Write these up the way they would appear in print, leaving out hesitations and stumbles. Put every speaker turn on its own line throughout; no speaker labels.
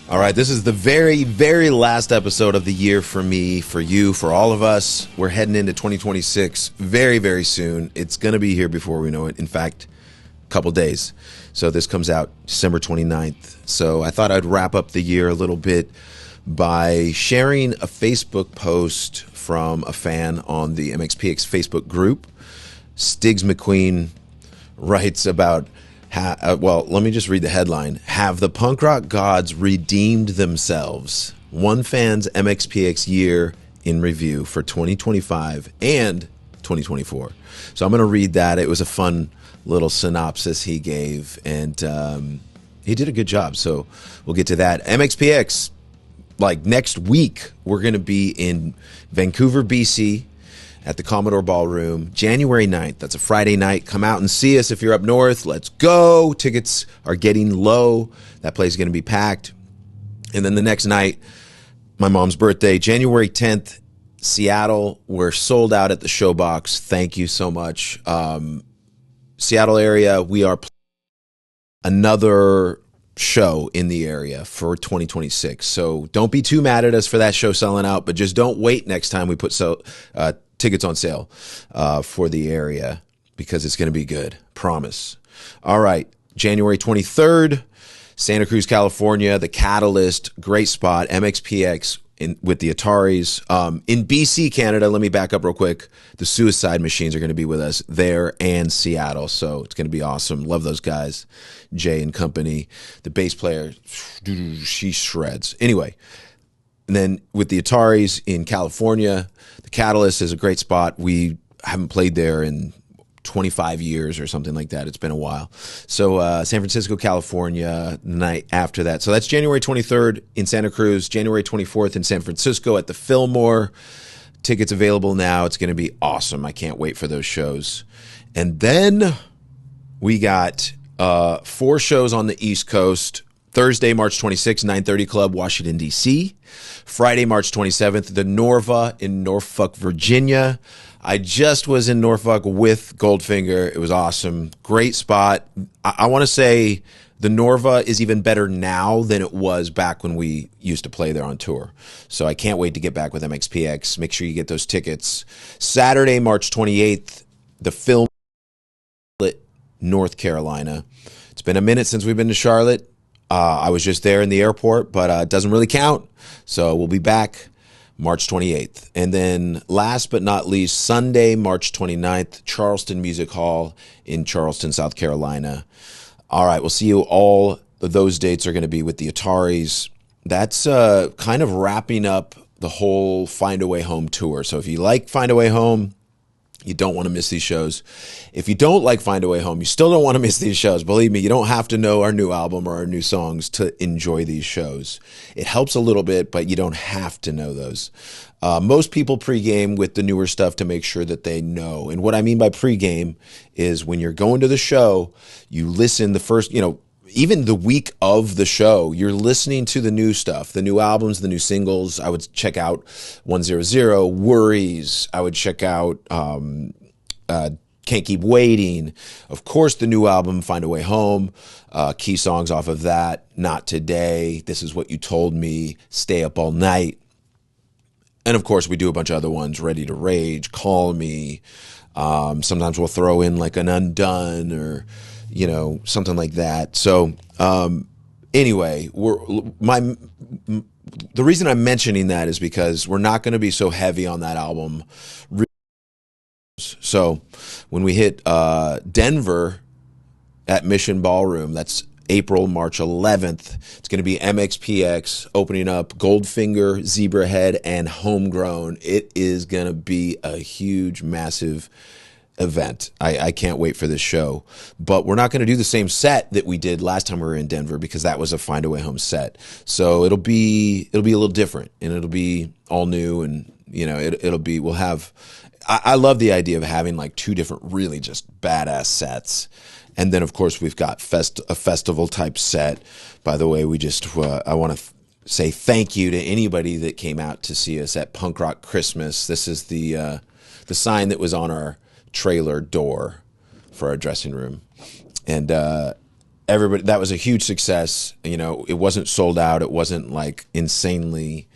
All right, this is the very, very last episode of the year for me, for you, for all of us. We're heading into 2026 very, very soon. It's going to be here before we know it. In fact, a couple days. So this comes out December 29th. So I thought I'd wrap up the year a little bit by sharing a Facebook post from a fan on the MXPX Facebook group. Stiggs McQueen writes about, well, let me just read the headline. Have the punk rock gods redeemed themselves? One fan's MXPX year in review for 2025 and 2024. So I'm going to read that. It was a fun little synopsis he gave, and he did a good job. So we'll get to that. MXPX, like next week, we're going to be in Vancouver, BC, at the Commodore Ballroom, January 9th. That's a Friday night. Come out and see us if you're up north. Let's go. Tickets are getting low. That place is going to be packed. And then the next night, my mom's birthday, January 10th, Seattle. We're sold out at the Showbox. Thank you so much. Seattle area, we are another show in the area for 2026. So don't be too mad at us for that show selling out, but just don't wait next time we put tickets on sale for the area, because it's going to be good. Promise. All right. January 23rd, Santa Cruz, California, the Catalyst, great spot, MXPX with the Ataris. In BC, Canada, let me back up real quick. The Suicide Machines are going to be with us there, and Seattle. So it's going to be awesome. Love those guys. Jay and company. The bass player, she shreds. Anyway. And then with the Ataris in California, the Catalyst is a great spot. We haven't played there in 25 years or something like that. It's been a while. So San Francisco, California, the night after that. So that's January 23rd in Santa Cruz, January 24th in San Francisco at the Fillmore. Tickets available now. It's going to be awesome. I can't wait for those shows. And then we got 4 shows on the East Coast. Thursday, March 26th, 930 Club, Washington, D.C. Friday, March 27th, the Norva in Norfolk, Virginia. I just was in Norfolk with Goldfinger. It was awesome. Great spot. I want to say the Norva is even better now than it was back when we used to play there on tour. So I can't wait to get back with MXPX. Make sure you get those tickets. Saturday, March 28th, the Fillmore, North Carolina. It's been a minute since we've been to Charlotte. I was just there in the airport, but it doesn't really count. So we'll be back March 28th. And then last but not least, Sunday, March 29th, Charleston Music Hall in Charleston, South Carolina. All right, we'll see you all. Those dates are going to be with the Ataris. That's kind of wrapping up the whole Find a Way Home tour. So if you like Find a Way Home, you don't want to miss these shows. If you don't like Find a Way Home, you still don't want to miss these shows. Believe me, you don't have to know our new album or our new songs to enjoy these shows. It helps a little bit, but you don't have to know those. Most people pregame with the newer stuff to make sure that they know. And what I mean by pregame is when you're going to the show, you listen the first, even the week of the show, you're listening to the new stuff, the new albums, the new singles. I would check out 100, Worries. I would check out Can't Keep Waiting. Of course, the new album, Find a Way Home. Key songs off of that, Not Today, This Is What You Told Me, Stay Up All Night. And of course, we do a bunch of other ones, Ready to Rage, Call Me. Sometimes we'll throw in like an Undone or something like that. So anyway, the reason I'm mentioning that is because we're not going to be so heavy on that album. So when we hit Denver at Mission Ballroom, that's March 11th, it's going to be MXPX opening up Goldfinger, Zebrahead, and Homegrown. It is going to be a huge, massive event. I can't wait for this show. But we're not going to do the same set that we did last time we were in Denver, because that was a Find a Way Home set. So it'll be a little different, and it'll be all new, and we'll have. I love the idea of having like 2 different really just badass sets. And then of course we've got a festival type set. By the way, I want to say thank you to anybody that came out to see us at Punk Rock Christmas. This is the sign that was on our trailer door for our dressing room. and everybody, that was a huge success. You know, it wasn't sold out. It wasn't like insanely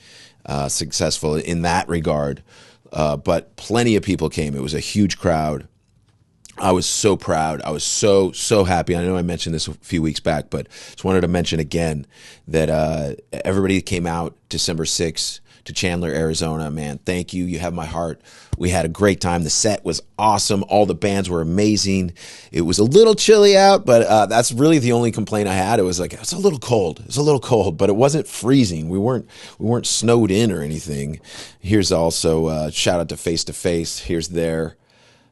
successful in that regard, but plenty of people came. It was a huge crowd. I was so proud. I was so happy. I know I mentioned this a few weeks back, but just wanted to mention again that everybody came out December 6th to Chandler, Arizona. Man, thank you. You have my heart. We had a great time. The set was awesome. All the bands were amazing. It was a little chilly out, but that's really the only complaint I had. It was like, it's a little cold. It's a little cold, but it wasn't freezing. We weren't snowed in or anything. Here's also shout out to Face to Face. Here's their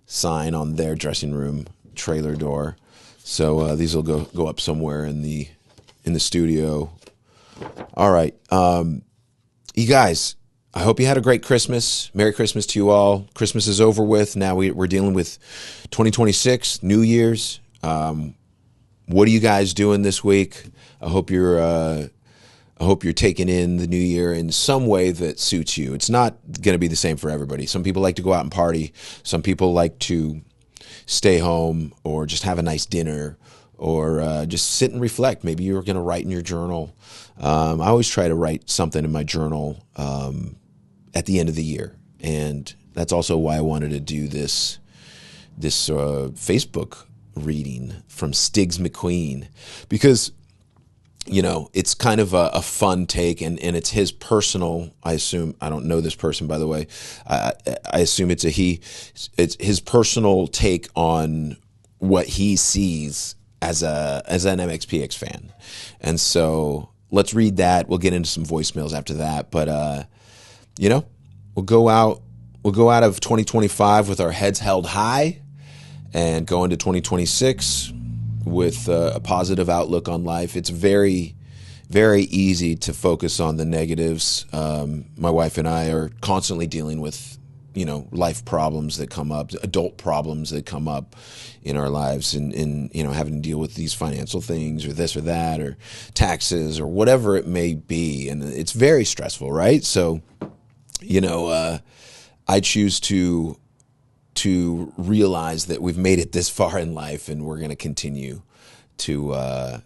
sign on their dressing room trailer door. So these will go up somewhere in the studio. All right. You guys, I hope you had a great Christmas. Merry Christmas to you all. Christmas is over with. Now we're dealing with 2026, New Year's. What are you guys doing this week? I hope you're taking in the new year in some way that suits you. It's not going to be the same for everybody. Some people like to go out and party. Some people like to stay home or just have a nice dinner or just sit and reflect. Maybe you're going to write in your journal. I always try to write something in my journal at the end of the year. And that's also why I wanted to do this Facebook reading from Stiggs McQueen, because you know, it's kind of a fun take, and it's his personal, I assume, I don't know this person, by the way, I assume it's his personal take on what he sees as an MXPX fan. And so let's read that. We'll get into some voicemails after that, but you know, we'll go out of 2025 with our heads held high and go into 2026 with a positive outlook on life. It's very, very easy to focus on the negatives. My wife and I are constantly dealing with, you know, life problems that come up, adult problems that come up in our lives, and you know, having to deal with these financial things or this or that or taxes or whatever it may be. And it's very stressful, right? So, you know, I choose to realize that we've made it this far in life, and we're going to continue to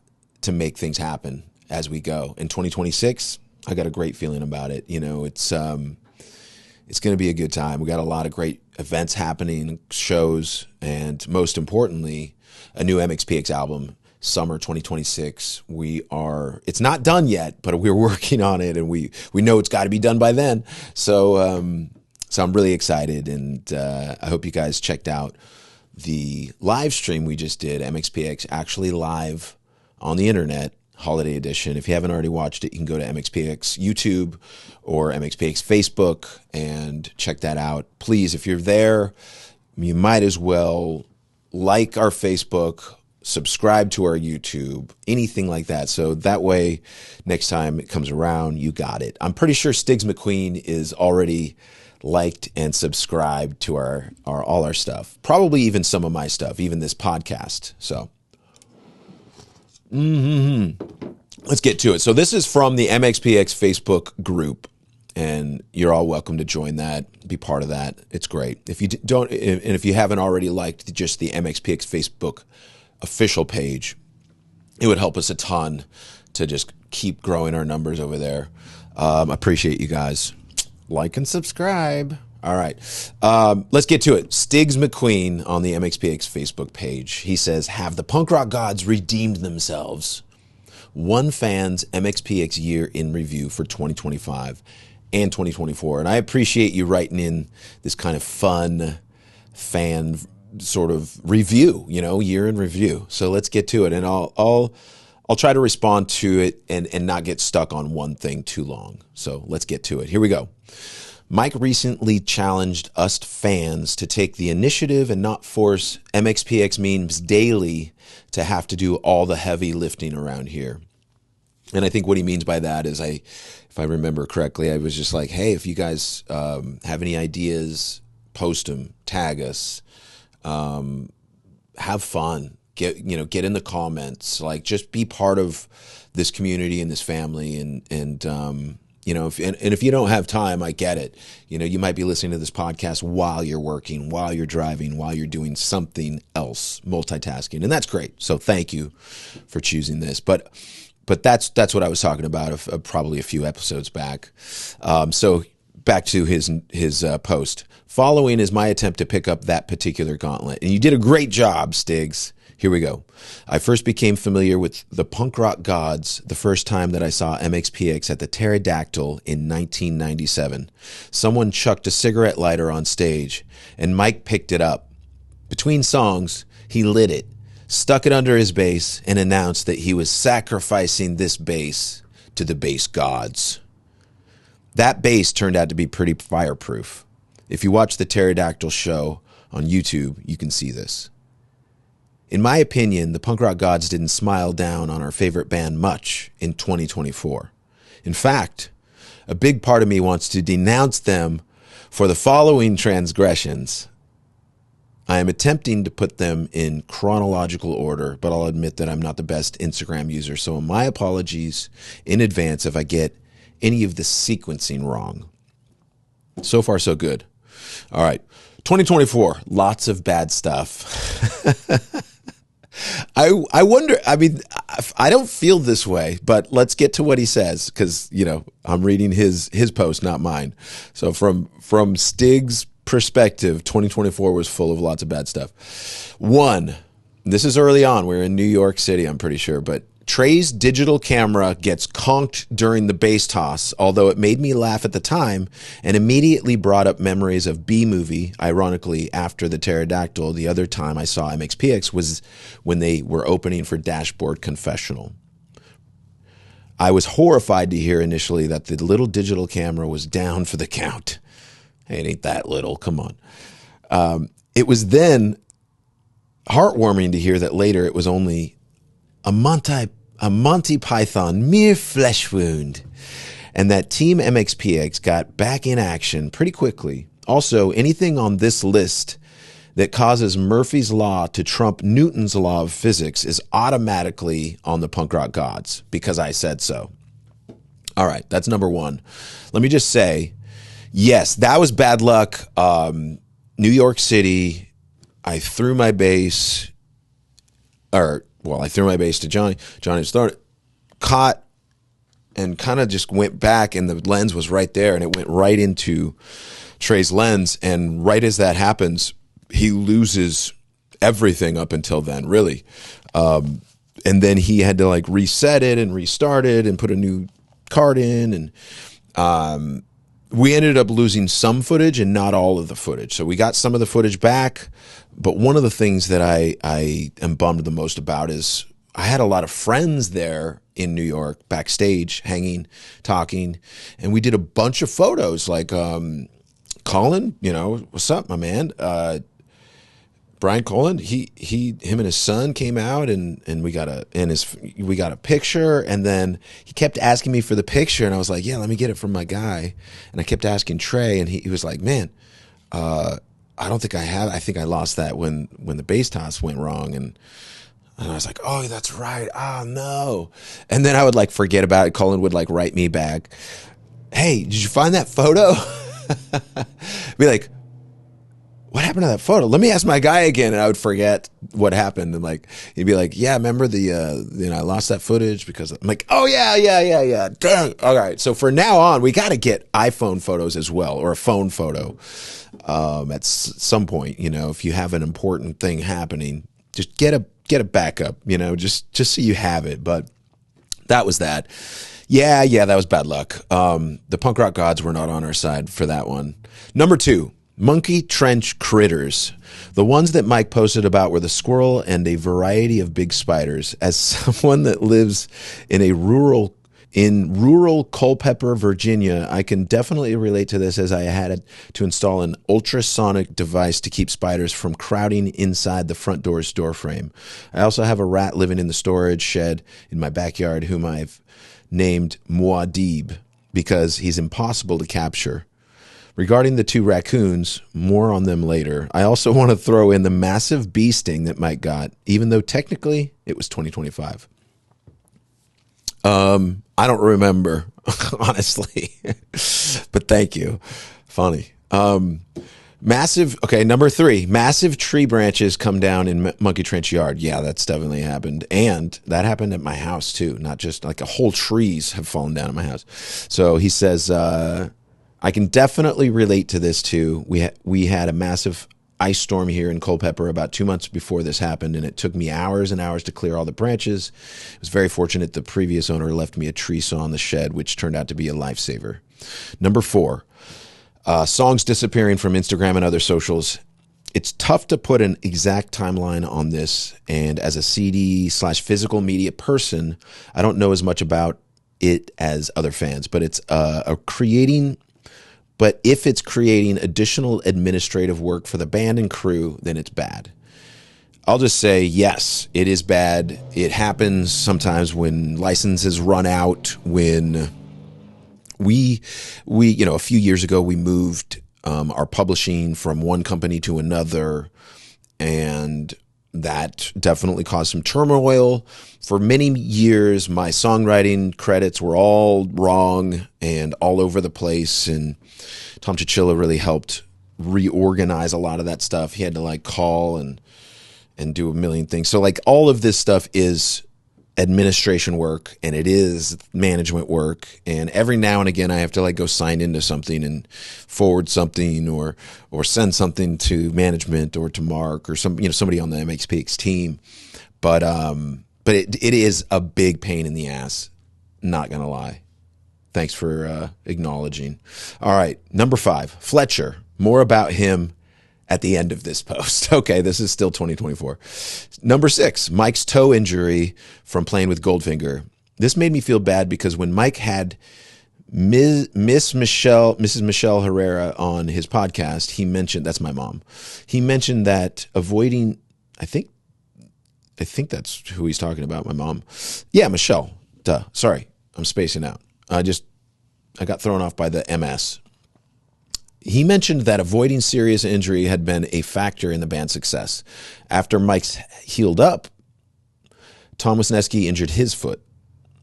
make things happen as we go. In 2026, I got a great feeling about it. You know, it's going to be a good time. We got a lot of great events happening, shows, and most importantly, a new MXPX album, summer 2026. It's not done yet, but we're working on it, and we know it's got to be done by then. So I'm really excited, and I hope you guys checked out the live stream we just did, MXPX actually live on the internet, holiday edition. If you haven't already watched it, you can go to MXPX YouTube or MXPX Facebook and check that out. Please, if you're there, you might as well like our Facebook, subscribe to our YouTube, anything like that. So that way, next time it comes around, you got it. I'm pretty sure Stiggs McQueen is already liked and subscribed to all our stuff, probably even some of my stuff, even this podcast. So let's get to it. So this is from the MXPX Facebook group, and you're all welcome to join that, be part of that. It's great. If you don't, and if you haven't already liked just the MXPX Facebook official page, it would help us a ton to just keep growing our numbers over there. I appreciate you guys. Like and subscribe. All right. Let's get to it. Stiggs McQueen on the MXPX Facebook page. He says, have the punk rock gods redeemed themselves? One fan's MXPX year in review for 2025 and 2024. And I appreciate you writing in this kind of fun fan sort of review, you know, year in review. So let's get to it. And I'll try to respond to it and not get stuck on one thing too long. So let's get to it. Here we go. Mike recently challenged us fans to take the initiative and not force MXPX memes daily to have to do all the heavy lifting around here. And I think what he means by that is, if I remember correctly, I was just like, hey, if you guys have any ideas, post them, tag us, have fun. Get in the comments, like just be part of this community and this family, and You know, and if you don't have time, I get it. You know, you might be listening to this podcast while you're working, while you're driving, while you're doing something else, multitasking, and that's great. So thank you for choosing this. But that's what I was talking about probably a few episodes back. So back to his post. Following is my attempt to pick up that particular gauntlet, and you did a great job, Stiggs. Here we go. I first became familiar with the punk rock gods the first time that I saw MXPX at the Pterodactyl in 1997. Someone chucked a cigarette lighter on stage, and Mike picked it up. Between songs, he lit it, stuck it under his bass, and announced that he was sacrificing this bass to the bass gods. That bass turned out to be pretty fireproof. If you watch the Pterodactyl show on YouTube, you can see this. In my opinion, the punk rock gods didn't smile down on our favorite band much in 2024. In fact, a big part of me wants to denounce them for the following transgressions. I am attempting to put them in chronological order, but I'll admit that I'm not the best Instagram user, so my apologies in advance if I get any of the sequencing wrong. So far, so good. All right, 2024, lots of bad stuff. I wonder, I mean, I don't feel this way, but let's get to what he says, because, you know, I'm reading his post, not mine. So from Stiggs' perspective, 2024 was full of lots of bad stuff. One, this is early on. We're in New York City, I'm pretty sure, but Trey's digital camera gets conked during the bass toss, although it made me laugh at the time and immediately brought up memories of B-Movie. Ironically, after the Pterodactyl, the other time I saw MXPX was when they were opening for Dashboard Confessional. I was horrified to hear initially that the little digital camera was down for the count. Hey, it ain't that little, come on. It was then heartwarming to hear that later it was only a Monty Python mere flesh wound, and that Team MXPX got back in action pretty quickly. Also, anything on this list that causes Murphy's Law to trump Newton's law of physics is automatically on the punk rock gods, because I said so. All right, that's number one. Let me just say, yes, that was bad luck. New York City, I threw my bass, I threw my bass to Johnny. Johnny started, caught, and kind of just went back, and the lens was right there, and it went right into Trey's lens. And right as that happens, he loses everything up until then, really. And then he had to like reset it and restart it and put a new card in. And we ended up losing some footage and not all of the footage. So we got some of the footage back. But one of the things that I am bummed the most about is I had a lot of friends there in New York, backstage, hanging, talking, and we did a bunch of photos. Like Colin, you know, what's up, my man? Brian Colin, him and his son came out, and we got a picture, and then he kept asking me for the picture, and I was like, yeah, let me get it from my guy, and I kept asking Trey, and he was like, man, I don't think I have. I think I lost that when the bass toss went wrong, and I was like, oh, that's right. Oh no! And then I would like forget about it. Colin would like write me back, hey, did you find that photo? Be like, what happened to that photo? Let me ask my guy again, and I would forget what happened. And like he'd be like, yeah, remember I lost that footage because I'm like, oh yeah. Dang. All right. So for now on, we got to get iPhone photos as well, or a phone photo. At some point, you know, if you have an important thing happening, just get a backup, you know, just so you have it. But that was that. Yeah, that was bad luck. The punk rock gods were not on our side for that one. Number two, monkey trench critters. The ones that Mike posted about were the squirrel and a variety of big spiders. As someone that lives in rural Culpeper, Virginia, I can definitely relate to this, as I had to install an ultrasonic device to keep spiders from crowding inside the front door's door frame. I also have a rat living in the storage shed in my backyard whom I've named Muad'Dib because he's impossible to capture. Regarding the two raccoons, more on them later. I also want to throw in the massive bee sting that Mike got, even though technically it was 2025. I don't remember, honestly, but thank you. Funny. Number 3, massive tree branches come down in Monkey Trench Yard. Yeah, that's definitely happened. And that happened at my house too, not just like whole trees have fallen down at my house. So he says, I can definitely relate to this too. We had a massive ice storm here in Culpeper about 2 months before this happened, and it took me hours and hours to clear all the branches. I was very fortunate the previous owner left me a tree saw in the shed, which turned out to be a lifesaver. Number 4, songs disappearing from Instagram and other socials. It's tough to put an exact timeline on this, and as a CD/physical media person, I don't know as much about it as other fans, but it's But if it's creating additional administrative work for the band and crew, then it's bad. I'll just say, yes, it is bad. It happens sometimes when licenses run out, when we a few years ago, we moved our publishing from one company to another, and that definitely caused some turmoil. For many years, my songwriting credits were all wrong and all over the place, and Tom Chichilla really helped reorganize a lot of that stuff. He had to call and do a million things. So all of this stuff is administration work, and it is management work, and every now and again I have to go sign into something and forward something or send something to management or to Mark or somebody on the MXPX team, but it is a big pain in the ass, not gonna lie. Thanks for acknowledging. All right, number 5, Fletcher. More about him at the end of this post. Okay, this is still 2024. Number 6, Mike's toe injury from playing with Goldfinger. This made me feel bad because when Mike had Mrs. Michelle Herrera on his podcast, he mentioned, that's my mom, he mentioned that avoiding, I think that's who he's talking about, my mom. Yeah, Michelle. Duh. Sorry, I'm spacing out. I got thrown off by the MS. He mentioned that avoiding serious injury had been a factor in the band's success. After Mike's healed up, Tom Wisniewski injured his foot.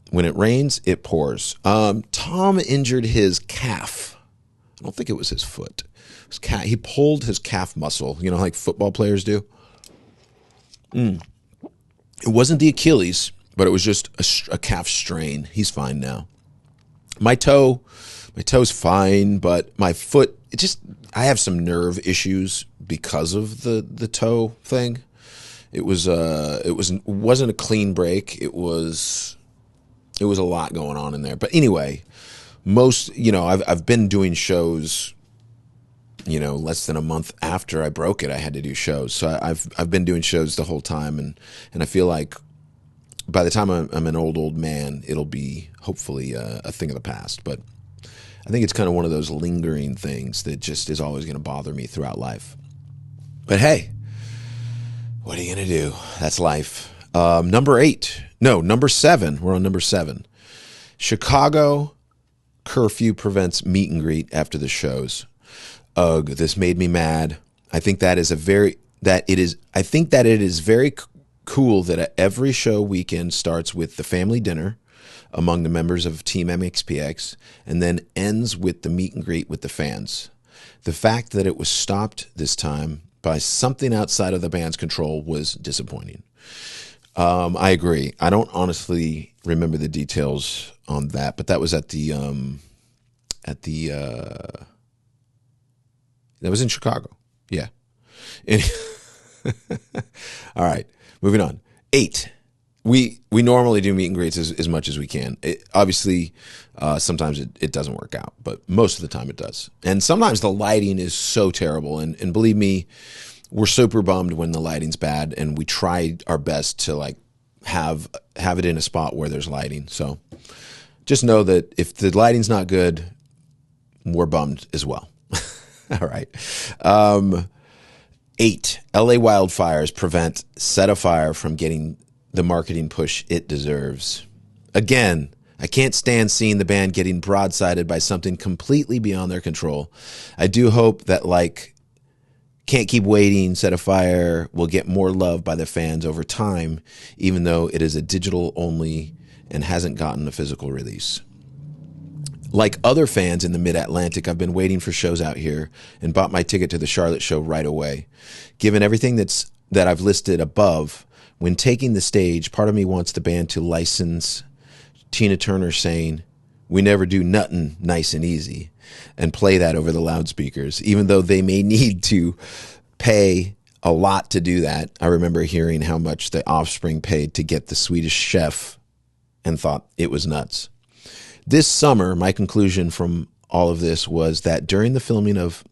When it rains, it pours. Tom injured his calf. I don't think it was his foot. He pulled his calf muscle, like football players do. It wasn't the Achilles, but it was just a calf strain. He's fine now. My toe's fine, but my foot, I have some nerve issues because of the toe thing. It wasn't a clean break. It was a lot going on in there. But anyway, I've been doing shows, less than a month after I broke it, I had to do shows. So I've been doing shows the whole time, and I feel like by the time I'm an old man, it'll be hopefully a thing of the past. But I think it's kind of one of those lingering things that just is always going to bother me throughout life. But hey, what are you going to do? That's life. Number 7. We're on number 7. Chicago curfew prevents meet and greet after the shows. Ugh, this made me mad. I think that it is very cool that every show weekend starts with the family dinner among the members of Team MXPX and then ends with the meet and greet with the fans. The fact that it was stopped this time by something outside of the band's control was disappointing. I agree. I don't honestly remember the details on that, but that was that was in Chicago. Yeah. All right. Moving on. 8. We normally do meet and greets as much as we can. Obviously, sometimes it doesn't work out, but most of the time it does. And sometimes the lighting is so terrible. And believe me, we're super bummed when the lighting's bad, and we try our best to have it in a spot where there's lighting. So just know that if the lighting's not good, we're bummed as well. All right. 8, LA wildfires prevent Set Afire from getting the marketing push it deserves. Again, I can't stand seeing the band getting broadsided by something completely beyond their control. I do hope that Can't Keep Waiting, Set Afire will get more love by the fans over time, even though it is a digital only and hasn't gotten a physical release. Like other fans in the Mid-Atlantic, I've been waiting for shows out here and bought my ticket to the Charlotte show right away. Given everything that I've listed above, when taking the stage, part of me wants the band to license Tina Turner saying, "We never do nothing nice and easy," and play that over the loudspeakers, even though they may need to pay a lot to do that. I remember hearing how much the Offspring paid to get the Swedish Chef and thought it was nuts. This summer, my conclusion from all of this was that during the filming of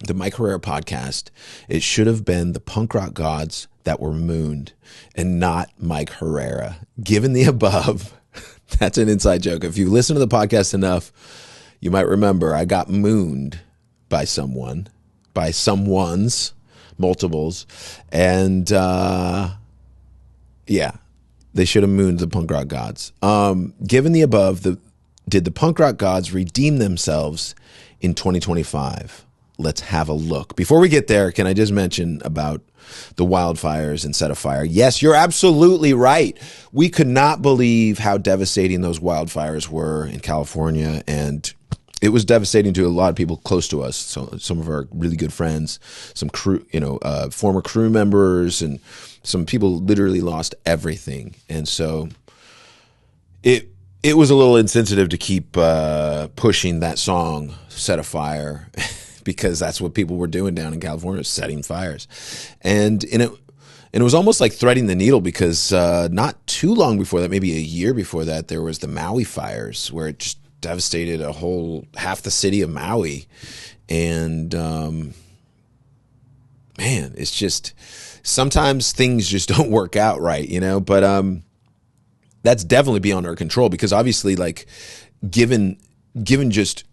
the Mike Herrera podcast, it should have been the punk rock gods that were mooned and not Mike Herrera. Given the above, that's an inside joke. If you listen to the podcast enough, you might remember I got mooned by someone's, multiples, and yeah, they should have mooned the punk rock gods. Given the above, did the punk rock gods redeem themselves in 2025? Let's have a look. Before we get there, can I just mention about the wildfires and Set Afire? Yes, you're absolutely right. We could not believe how devastating those wildfires were in California, and it was devastating to a lot of people close to us. So some of our really good friends, some crew, former crew members, and some people literally lost everything. And so it was a little insensitive to keep pushing that song, Set Afire, because that's what people were doing down in California, setting fires. And it was almost like threading the needle, because not too long before that, maybe a year before that, there was the Maui fires, where it just devastated half the city of Maui. And man, it's just, sometimes things just don't work out right, but that's definitely beyond our control, because obviously, like, given just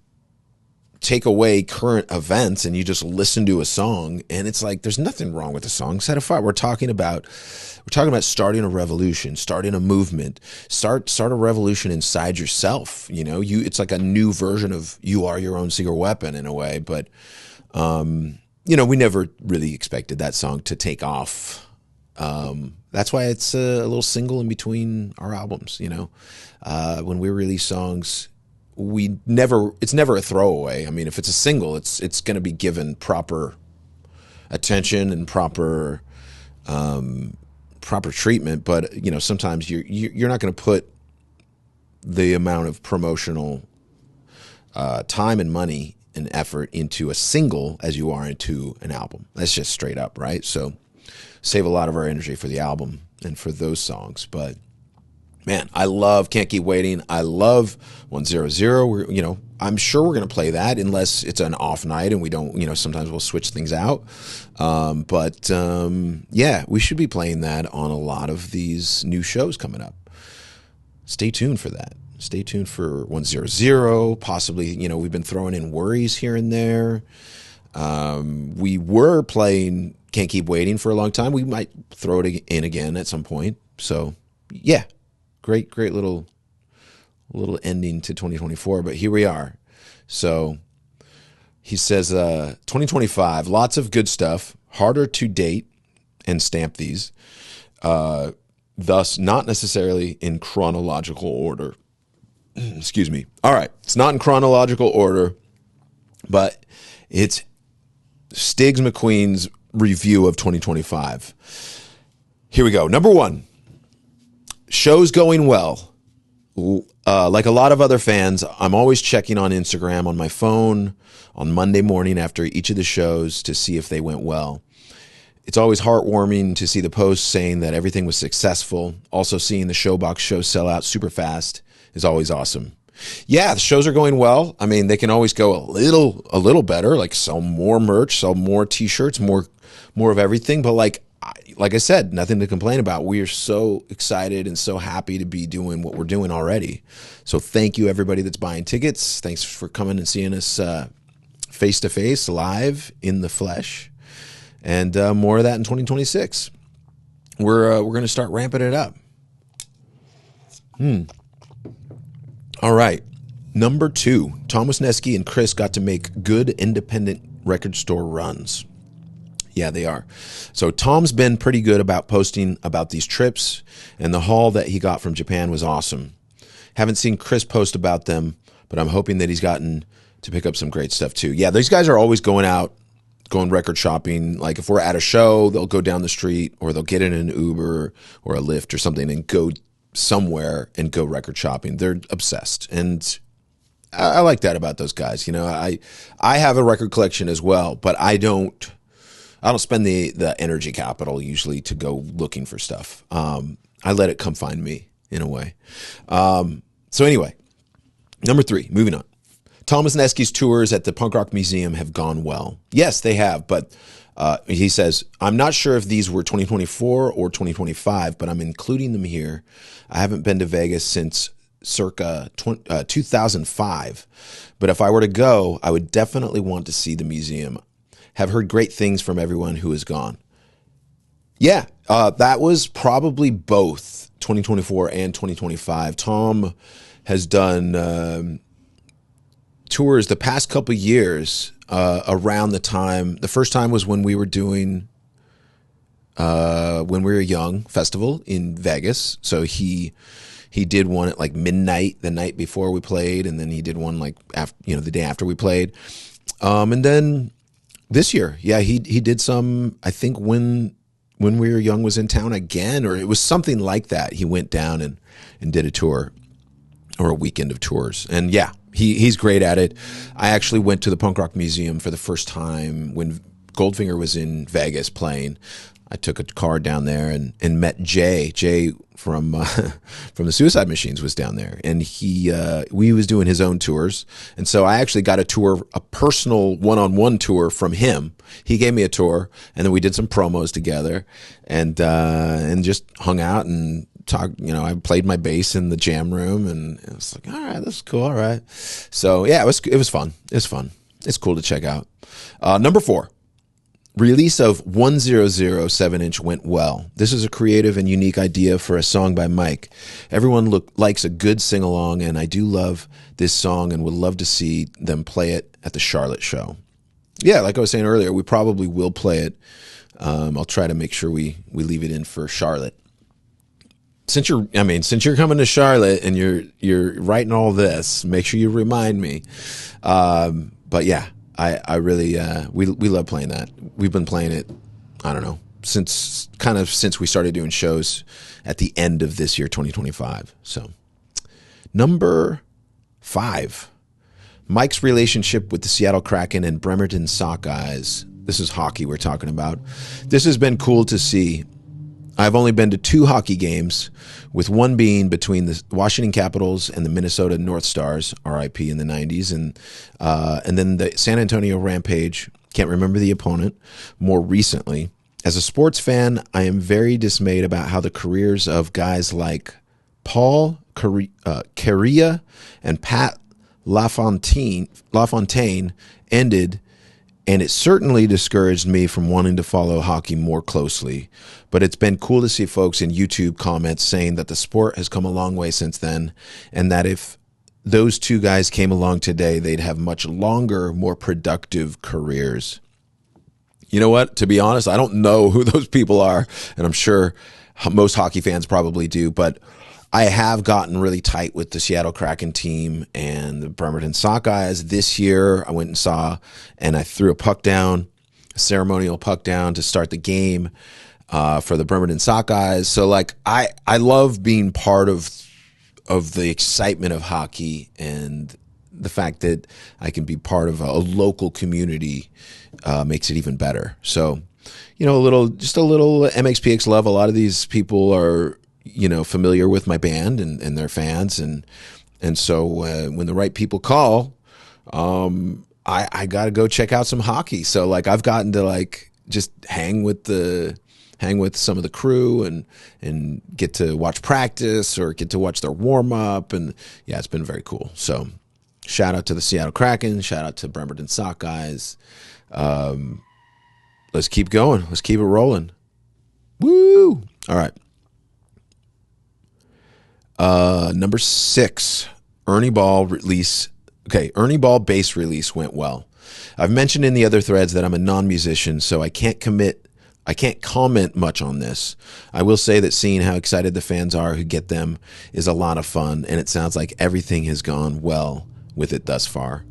take away current events and you just listen to a song, and it's like there's nothing wrong with the song Set Afire. We're talking about starting a revolution, starting a movement, start a revolution inside yourself. It's like a new version of you are your own secret weapon in a way. But we never really expected that song to take off. That's why it's a little single in between our albums. When we release songs, it's never a throwaway. I mean, if it's a single, it's going to be given proper attention and proper treatment. But sometimes you're not going to put the amount of promotional time and money and effort into a single as you are into an album. That's just straight up, right? So save a lot of our energy for the album and for those songs. But man, I love Can't Keep Waiting. I love 100. I'm sure we're going to play that unless it's an off night and we don't, sometimes we'll switch things out. Yeah, we should be playing that on a lot of these new shows coming up. Stay tuned for that. Stay tuned for 100. Possibly, we've been throwing in Worries here and there. We were playing Can't Keep Waiting for a long time. We might throw it in again at some point. So yeah, great little ending to 2024, but here we are. So he says, 2025, lots of good stuff, harder to date and stamp these, thus not necessarily in chronological order. Excuse me. All right. It's not in chronological order, but it's Stiggs McQueen's review of 2025. Here we go. Number 1, show's going well. Like a lot of other fans, I'm always checking on Instagram on my phone on Monday morning after each of the shows to see if they went well. It's always heartwarming to see the posts saying that everything was successful. Also, seeing the Showbox show sell out super fast is always awesome. Yeah, the shows are going well. I mean, they can always go a little better, like sell more merch, sell more t-shirts, more of everything. But like I said, nothing to complain about. We are so excited and so happy to be doing what we're doing already. So thank you, everybody that's buying tickets. Thanks for coming and seeing us face-to-face, live, in the flesh. And more of that in 2026. We're going to start ramping it up. All right. Number 2, Tom Wisniewski and Chris got to make good independent record store runs. Yeah, they are. So Tom's been pretty good about posting about these trips, and the haul that he got from Japan was awesome. Haven't seen Chris post about them, but I'm hoping that he's gotten to pick up some great stuff too. Yeah, these guys are always going out, going record shopping. Like if we're at a show, they'll go down the street or they'll get in an Uber or a Lyft or something and go somewhere and go record shopping. They're obsessed. And I like that about those guys. You know, I have a record collection as well, but I don't spend the energy capital usually to go looking for stuff. I let it come find me in a way. So anyway, number 3, moving on. Thomas Neske's tours at the Punk Rock Museum have gone well. Yes, they have, but he says, I'm not sure if these were 2024 or 2025, but I'm including them here. I haven't been to Vegas since circa 2005, but if I were to go, I would definitely want to see the museum. Have heard great things from everyone who has gone. Yeah, that was probably both 2024 and 2025. Tom has done tours the past couple years around the time. The first time was when we were doing When We Were Young festival in Vegas. So he did one at like midnight the night before we played, and then he did one like after, the day after we played. And then this year, yeah, he did some, I think when We Were Young was in town again, or it was something like that. He went down and did a tour or a weekend of tours. And yeah, he's great at it. I actually went to the Punk Rock Museum for the first time when Goldfinger was in Vegas playing. I took a car down there and met Jay. Jay from the Suicide Machines was down there, and he was doing his own tours, and so I actually got a personal one-on-one tour from him. He gave me a tour, and then we did some promos together, and just hung out and talked. I played my bass in the jam room, and it was like, all right, this is cool. All right, so yeah, it was fun. It's fun. It's cool to check out. Number 4. Release of 1007 7-inch went well. This is a creative and unique idea for a song by Mike. Everyone likes a good sing-along, and I do love this song and would love to see them play it at the Charlotte show. Yeah, like I was saying earlier, we probably will play it. I'll try to make sure we leave it in for Charlotte. Since you're coming to Charlotte and you're writing all this, make sure you remind me. But yeah. I really, we love playing that. We've been playing it, I don't know, since we started doing shows at the end of this year, 2025. So, number 5, Mike's relationship with the Seattle Kraken and Bremerton Sockeyes. This is hockey we're talking about. This has been cool to see. I've only been to 2 hockey games, with one being between the Washington Capitals and the Minnesota North Stars, RIP in the 90s, and then the San Antonio Rampage. Can't remember the opponent more recently. As a sports fan, I am very dismayed about how the careers of guys like Paul Carrea and Pat LaFontaine ended, and it certainly discouraged me from wanting to follow hockey more closely. But it's been cool to see folks in YouTube comments saying that the sport has come a long way since then, and that if those 2 guys came along today, they'd have much longer, more productive careers. You know what? To be honest, I don't know who those people are, and I'm sure most hockey fans probably do, but I have gotten really tight with the Seattle Kraken team and the Bremerton Sockeyes. This year, I went and saw, and I threw a ceremonial puck down to start the game for the Bremerton Sockeyes. So, like, I love being part of the excitement of hockey, and the fact that I can be part of a local community makes it even better. So, just a little MXPX love. A lot of these people are familiar with my band and their fans. And so when the right people call, I got to go check out some hockey. So like I've gotten to like just hang with some of the crew and get to watch practice or get to watch their warm up. And yeah, it's been very cool. So shout out to the Seattle Kraken, shout out to Bremerton Sockeyes. Let's keep going. Let's keep it rolling. Woo! All right. Number 6, Ernie Ball release. Okay, Ernie Ball bass release went well. I've mentioned in the other threads that I'm a non-musician, so I can't comment much on this. I will say that seeing how excited the fans are who get them is a lot of fun, and it sounds like everything has gone well with it thus far.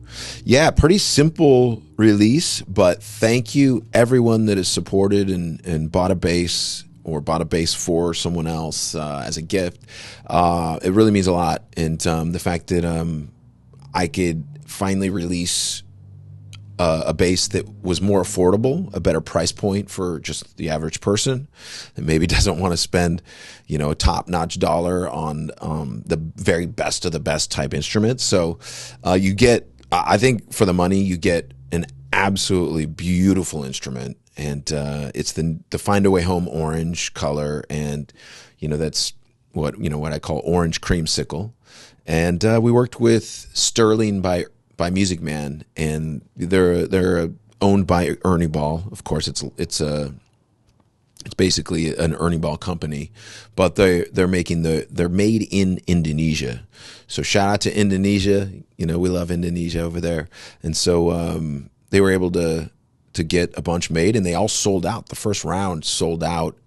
Yeah, pretty simple release, but thank you everyone that has supported and bought a bass or bought a bass for someone else as a gift. It really means a lot, and the fact that I could finally release a bass that was more affordable, a better price point for just the average person that maybe doesn't want to spend, a top-notch dollar on the very best of the best type instrument. So you get, I think for the money, you get an absolutely beautiful instrument, and it's the Find a Way Home orange color, and that's what I call orange creamsicle. And we worked with Sterling by Music Man, and they're owned by Ernie Ball. Of course, it's basically an Ernie Ball company, but they're made in Indonesia. So shout out to Indonesia. We love Indonesia over there, and so they were able to get a bunch made, and they all sold out. The first round sold out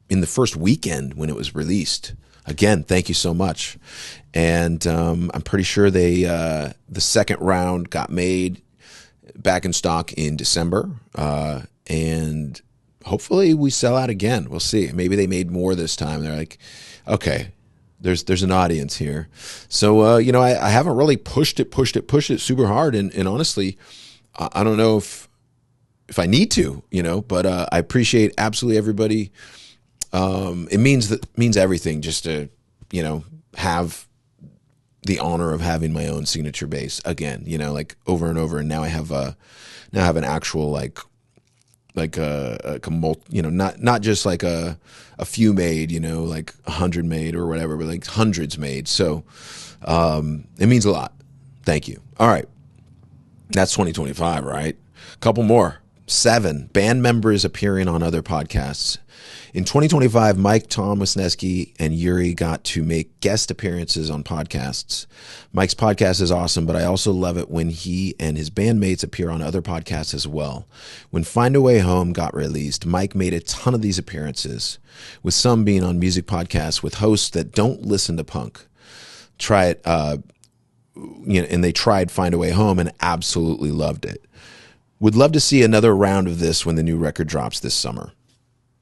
in the first weekend when it was released. Again, thank you so much. And I'm pretty sure the second round got made back in stock in December. And hopefully we sell out again. We'll see. Maybe they made more this time. They're like, okay, there's an audience here. So, I haven't really pushed it super hard. And honestly, I don't know if I need to, but I appreciate absolutely everybody. It means everything just to, have the honor of having my own signature bass again, like over and over. And now I have an actual like a not just like a few made, like 100 made or whatever, but like hundreds made. So it means a lot. Thank you. All right. That's 2025, right? A couple more. 7 band members appearing on other podcasts. In 2025, Mike, Tom Wisniewski, and Yuri got to make guest appearances on podcasts. Mike's podcast is awesome, but I also love it when he and his bandmates appear on other podcasts as well. When Find a Way Home got released, Mike made a ton of these appearances, with some being on music podcasts with hosts that don't listen to punk. Try it, and they tried Find a Way Home and absolutely loved it. Would love to see another round of this when the new record drops this summer.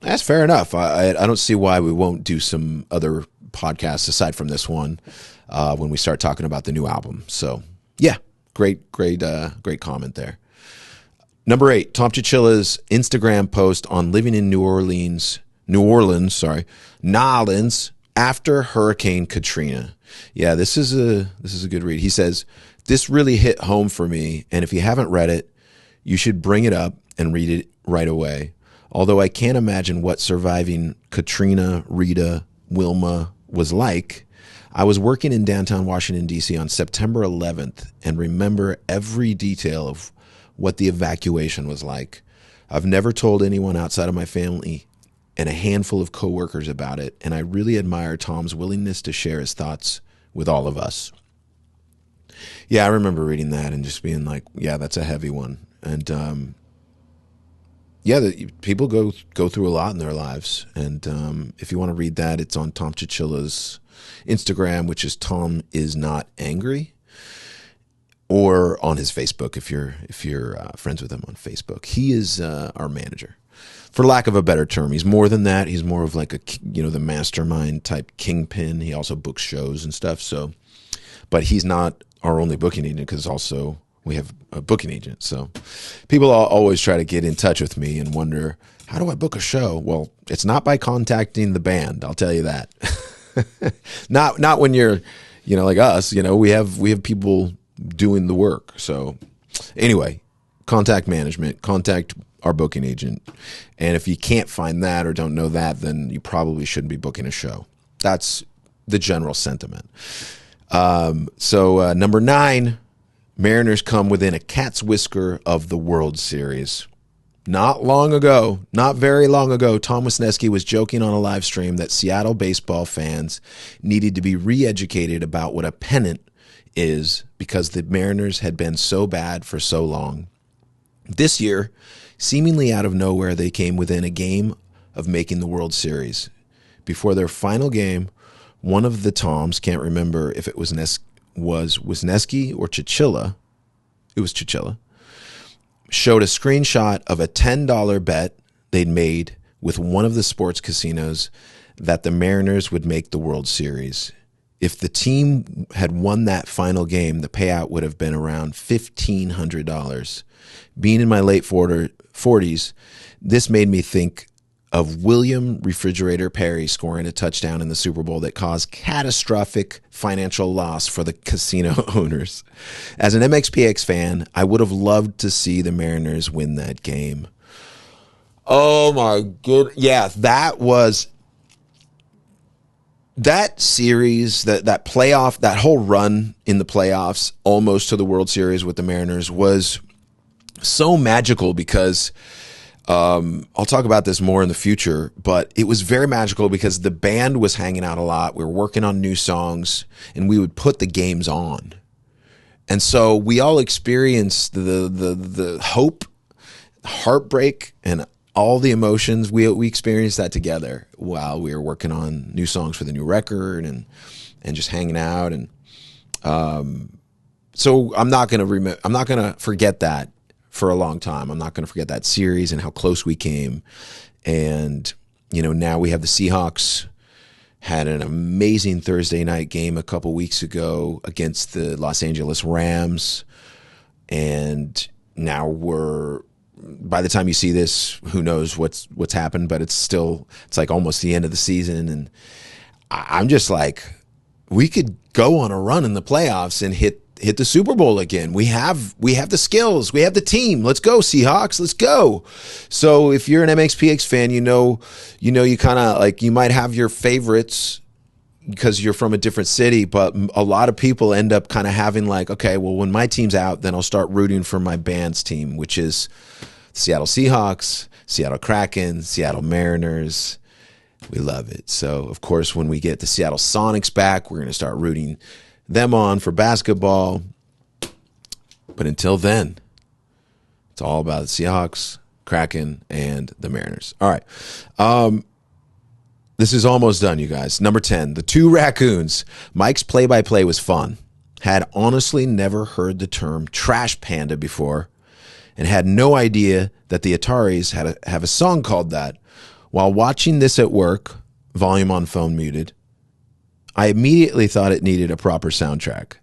That's fair enough. I don't see why we won't do some other podcasts aside from this one when we start talking about the new album. So, yeah, great comment there. Number 8, Tom Chichilla's Instagram post on living in New Orleans after Hurricane Katrina. Yeah, this is a good read. He says, "This really hit home for me, and if you haven't read it, you should bring it up and read it right away. Although I can't imagine what surviving Katrina, Rita, Wilma was like, I was working in downtown Washington, D.C. on September 11th and remember every detail of what the evacuation was like. I've never told anyone outside of my family and a handful of coworkers about it, and I really admire Tom's willingness to share his thoughts with all of us." Yeah, I remember reading that and just being like, yeah, that's a heavy one. And people go through a lot in their lives. And if you want to read that, it's on Tom Chichilla's Instagram, which is Tom Is Not Angry, or on his Facebook if you're friends with him on Facebook. He is our manager, for lack of a better term. He's more than that. He's more of like the mastermind type kingpin. He also books shows and stuff. So, but he's not our only booking agent, because also we have a booking agent. So people always try to get in touch with me and wonder, how do I book a show? Well, it's not by contacting the band. I'll tell you that. Not when you're, like us, we have people doing the work. So anyway, contact management, contact our booking agent. And if you can't find that or don't know that, then you probably shouldn't be booking a show. That's the general sentiment. So number 9, Mariners come within a cat's whisker of the World Series. Not very long ago, Tom Wisniewski was joking on a live stream that Seattle baseball fans needed to be re-educated about what a pennant is, because the Mariners had been so bad for so long. This year, seemingly out of nowhere, they came within a game of making the World Series. Before their final game, one of the Toms, can't remember if it was Wisniewski or Chichilla, it was Chichilla, showed a screenshot of a $10 bet they'd made with one of the sports casinos that the Mariners would make the World Series. If the team had won that final game, the payout would have been around $1,500. Being in my late 40s, this made me think of William Refrigerator Perry scoring a touchdown in the Super Bowl that caused catastrophic financial loss for the casino owners. As an MXPX fan, I would have loved to see the Mariners win that game. Oh my good. Yeah, that series, that playoff, that whole run in the playoffs almost to the World Series with the Mariners was so magical because I'll talk about this more in the future, but it was very magical because the band was hanging out a lot. We were working on new songs and we would put the games on. And so we all experienced the hope, heartbreak, and all the emotions. We experienced that together while we were working on new songs for the new record and just hanging out. And so I'm not gonna forget that for a long time. I'm not going to forget that series and how close we came. And, now we have the Seahawks had an amazing Thursday night game a couple weeks ago against the Los Angeles Rams. And now by the time you see this, who knows what's happened, but it's like almost the end of the season. And I'm just like, we could go on a run in the playoffs and hit the Super Bowl again. We have the skills. We have the team. Let's go, Seahawks. Let's go. So if you're an MXPX fan, you kind of like, you might have your favorites because you're from a different city, but a lot of people end up kind of having like, okay, well, when my team's out, then I'll start rooting for my band's team, which is Seattle Seahawks, Seattle Kraken, Seattle Mariners. We love it. So, of course, when we get the Seattle Sonics back, we're going to start rooting them on for basketball. But until then, it's all about the Seahawks, Kraken, and the Mariners. All right. This is almost done, you guys. Number 10, the two raccoons. Mike's play-by-play was fun. Had honestly never heard the term trash panda before and had no idea that the Ataris have a song called that. While watching this at work, volume on phone muted, I immediately thought it needed a proper soundtrack.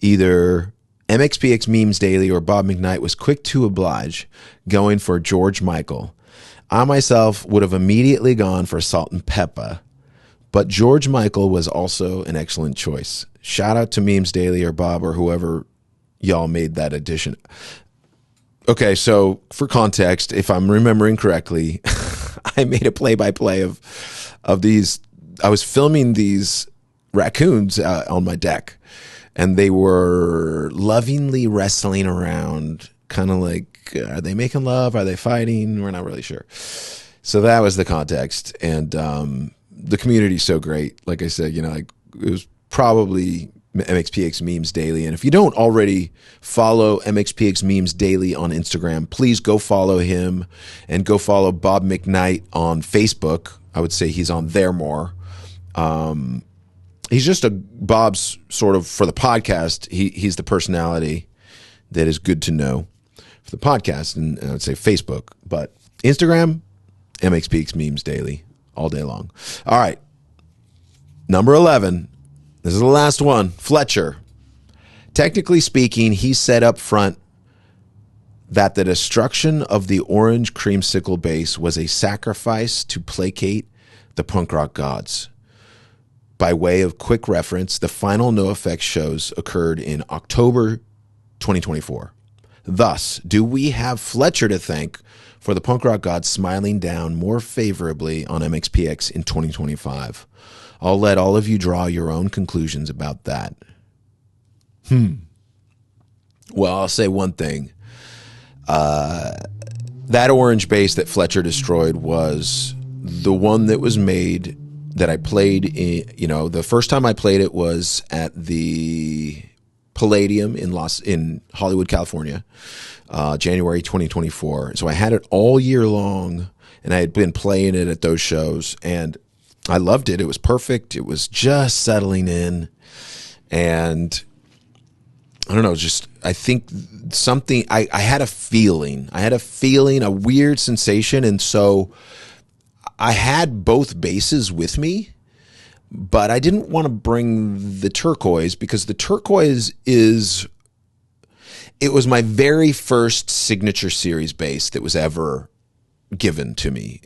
Either MXPX Memes Daily or Bob McKnight was quick to oblige, going for George Michael. I myself would have immediately gone for Salt and Pepper, but George Michael was also an excellent choice. Shout out to Memes Daily or Bob or whoever y'all made that addition. Okay, so for context, if I'm remembering correctly, I made a play-by-play of these. I was filming these raccoons on my deck, and they were lovingly wrestling around, kind of like, are they making love? Are they fighting? We're not really sure. So that was the context, and the community's so great. Like I said, it was probably MXPX Memes Daily, and if you don't already follow MXPX Memes Daily on Instagram, please go follow him, and go follow Bob McKnight on Facebook. I would say he's on there more. He's just Bob's sort of, for the podcast, he's the personality that is good to know for the podcast, and I would say Facebook. But Instagram, MXPX Memes Daily, all day long. All right. Number 11. This is the last one. Fletcher. Technically speaking, he said up front that the destruction of the orange creamsicle base was a sacrifice to placate the punk rock gods. By way of quick reference, the final NoFX shows occurred in October 2024. Thus, do we have Fletcher to thank for the punk rock gods smiling down more favorably on MXPX in 2025? I'll let all of you draw your own conclusions about that. Well, I'll say one thing. That orange base that Fletcher destroyed was the one that was made, that I played in, the first time I played it was at the Palladium in Hollywood, California, January 2024. So I had it all year long, and I had been playing it at those shows, and I loved it. It was perfect. It was just settling in, and I don't know, just I think something, I had a feeling, a weird sensation, and so I had both basses with me, but I didn't want to bring the turquoise because the turquoise it was my very first signature series bass that was ever given to me,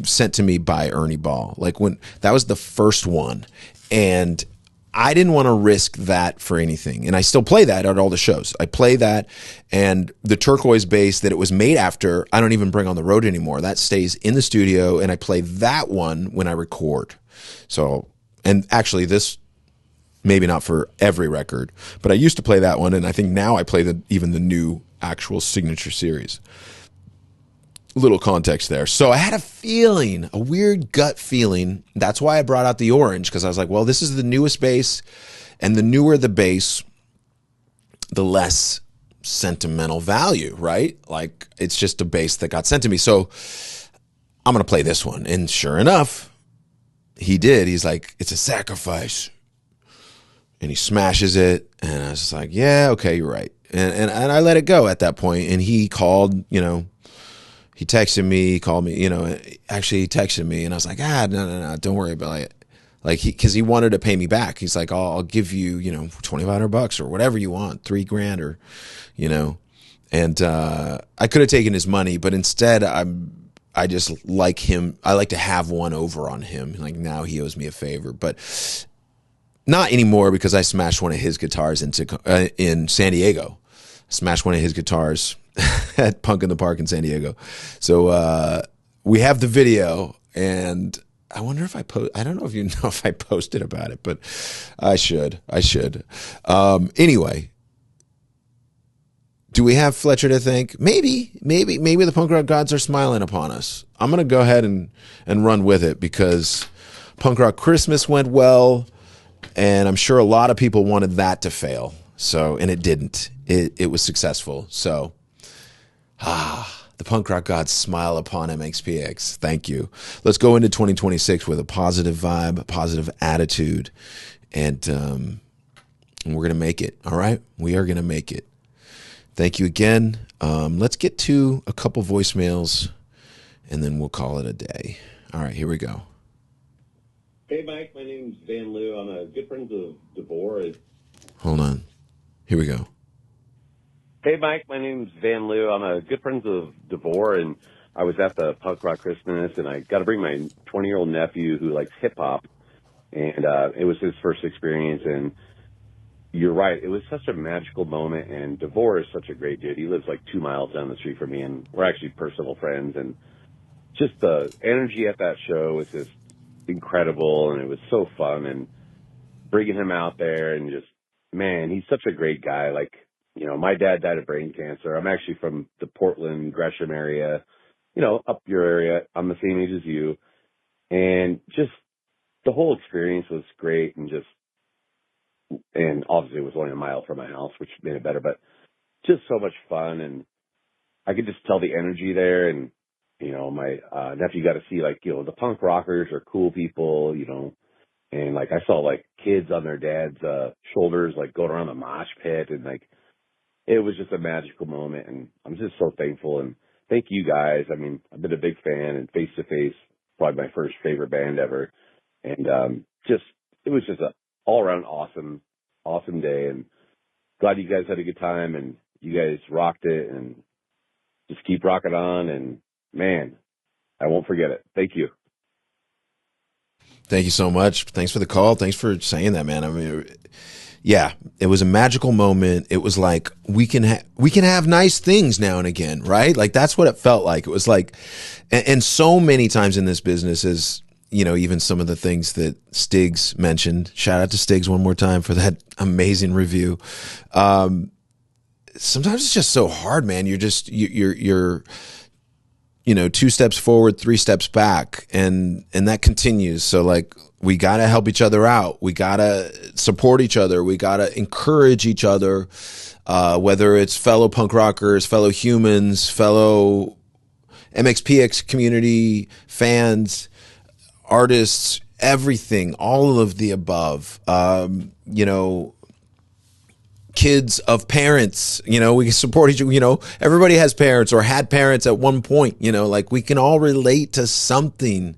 sent to me by Ernie Ball. Like when that was the first one, and I didn't want to risk that for anything. And I still play that at all the shows. I play that, and the turquoise bass that it was made after, I don't even bring on the road anymore. That stays in the studio, and I play that one when I record. So, and actually this, maybe not for every record, but I used to play that one, and I think now I play even the new actual signature series. Little context there. So I had a feeling, a weird gut feeling. That's why I brought out the orange, because I was like, well, this is the newest bass, and the newer the bass, the less sentimental value, right? Like it's just a bass that got sent to me. So I'm going to play this one. And sure enough, he did. He's like, it's a sacrifice. And he smashes it. And I was just like, yeah, okay, you're right. And I let it go at that point. And he called, he texted me, he called me, actually he texted me, and I was like, no, don't worry about it. Like cause he wanted to pay me back. He's like, I'll give you, $2,500 or whatever you want, $3,000 or, and, I could have taken his money, but instead I just like him. I like to have one over on him. Like now he owes me a favor, but not anymore, because I smashed one of his guitars in San Diego. Smashed one of his guitars at Punk in the Park in San Diego. So we have the video, and I wonder if I don't know if you know if I posted about it, but I should. Anyway, do we have Fletcher to thank? Maybe the punk rock gods are smiling upon us. I'm going to go ahead and run with it, because Punk Rock Christmas went well, and I'm sure a lot of people wanted that to fail. So, and it didn't. It was successful. So, the punk rock gods smile upon MXPX. Thank you. Let's go into 2026 with a positive vibe, a positive attitude, and we're going to make it. All right? We are going to make it. Thank you again. Let's get to a couple voicemails, and then we'll call it a day. All right, here we go.
Hey, Mike. My name's Van Loo. I'm a good friend of DeVore.
Hold on. Here we go.
Hey, Mike. My name's Van Loo. I'm a good friend of DeVore, and I was at the Punk Rock Christmas, and I got to bring my 20-year-old nephew who likes hip-hop, and it was his first experience, and you're right. It was such a magical moment, and DeVore is such a great dude. He lives like 2 miles down the street from me, and we're actually personal friends, and just the energy at that show was just incredible, and it was so fun, and bringing him out there, and just, man, he's such a great guy. Like, my dad died of brain cancer. I'm actually from the Portland, Gresham area, up your area. I'm the same age as you. And just the whole experience was great, and obviously it was only a mile from my house, which made it better, but just so much fun. And I could just tell the energy there. And, my nephew got to see, like, the punk rockers are cool people, and like I saw like kids on their dad's shoulders, like going around the mosh pit, and like it was just a magical moment, and I'm just so thankful, and thank you guys. I mean, I've been a big fan, and Face to Face, probably my first favorite band ever, and it was just a all around awesome day, and glad you guys had a good time, and you guys rocked it, and just keep rocking on, and man, I won't forget it. Thank you.
Thank you so much. Thanks for the call. Thanks for saying that, man. I mean, yeah, it was a magical moment. It was like, we can have nice things now and again, right? Like that's what it felt like. It was like, and so many times in this business is, even some of the things that Stiggs mentioned. Shout out to Stiggs one more time for that amazing review. Sometimes it's just so hard, man. You're 2 steps forward, 3 steps back, and that continues. So like we got to help each other out. We got to support each other. We got to encourage each other, whether it's fellow punk rockers, fellow humans, fellow MXPX community fans, artists, everything, all of the above. You know, kids of parents, you know, we can support each other. You know, everybody has parents or had parents at one point, you know, like we can all relate to something.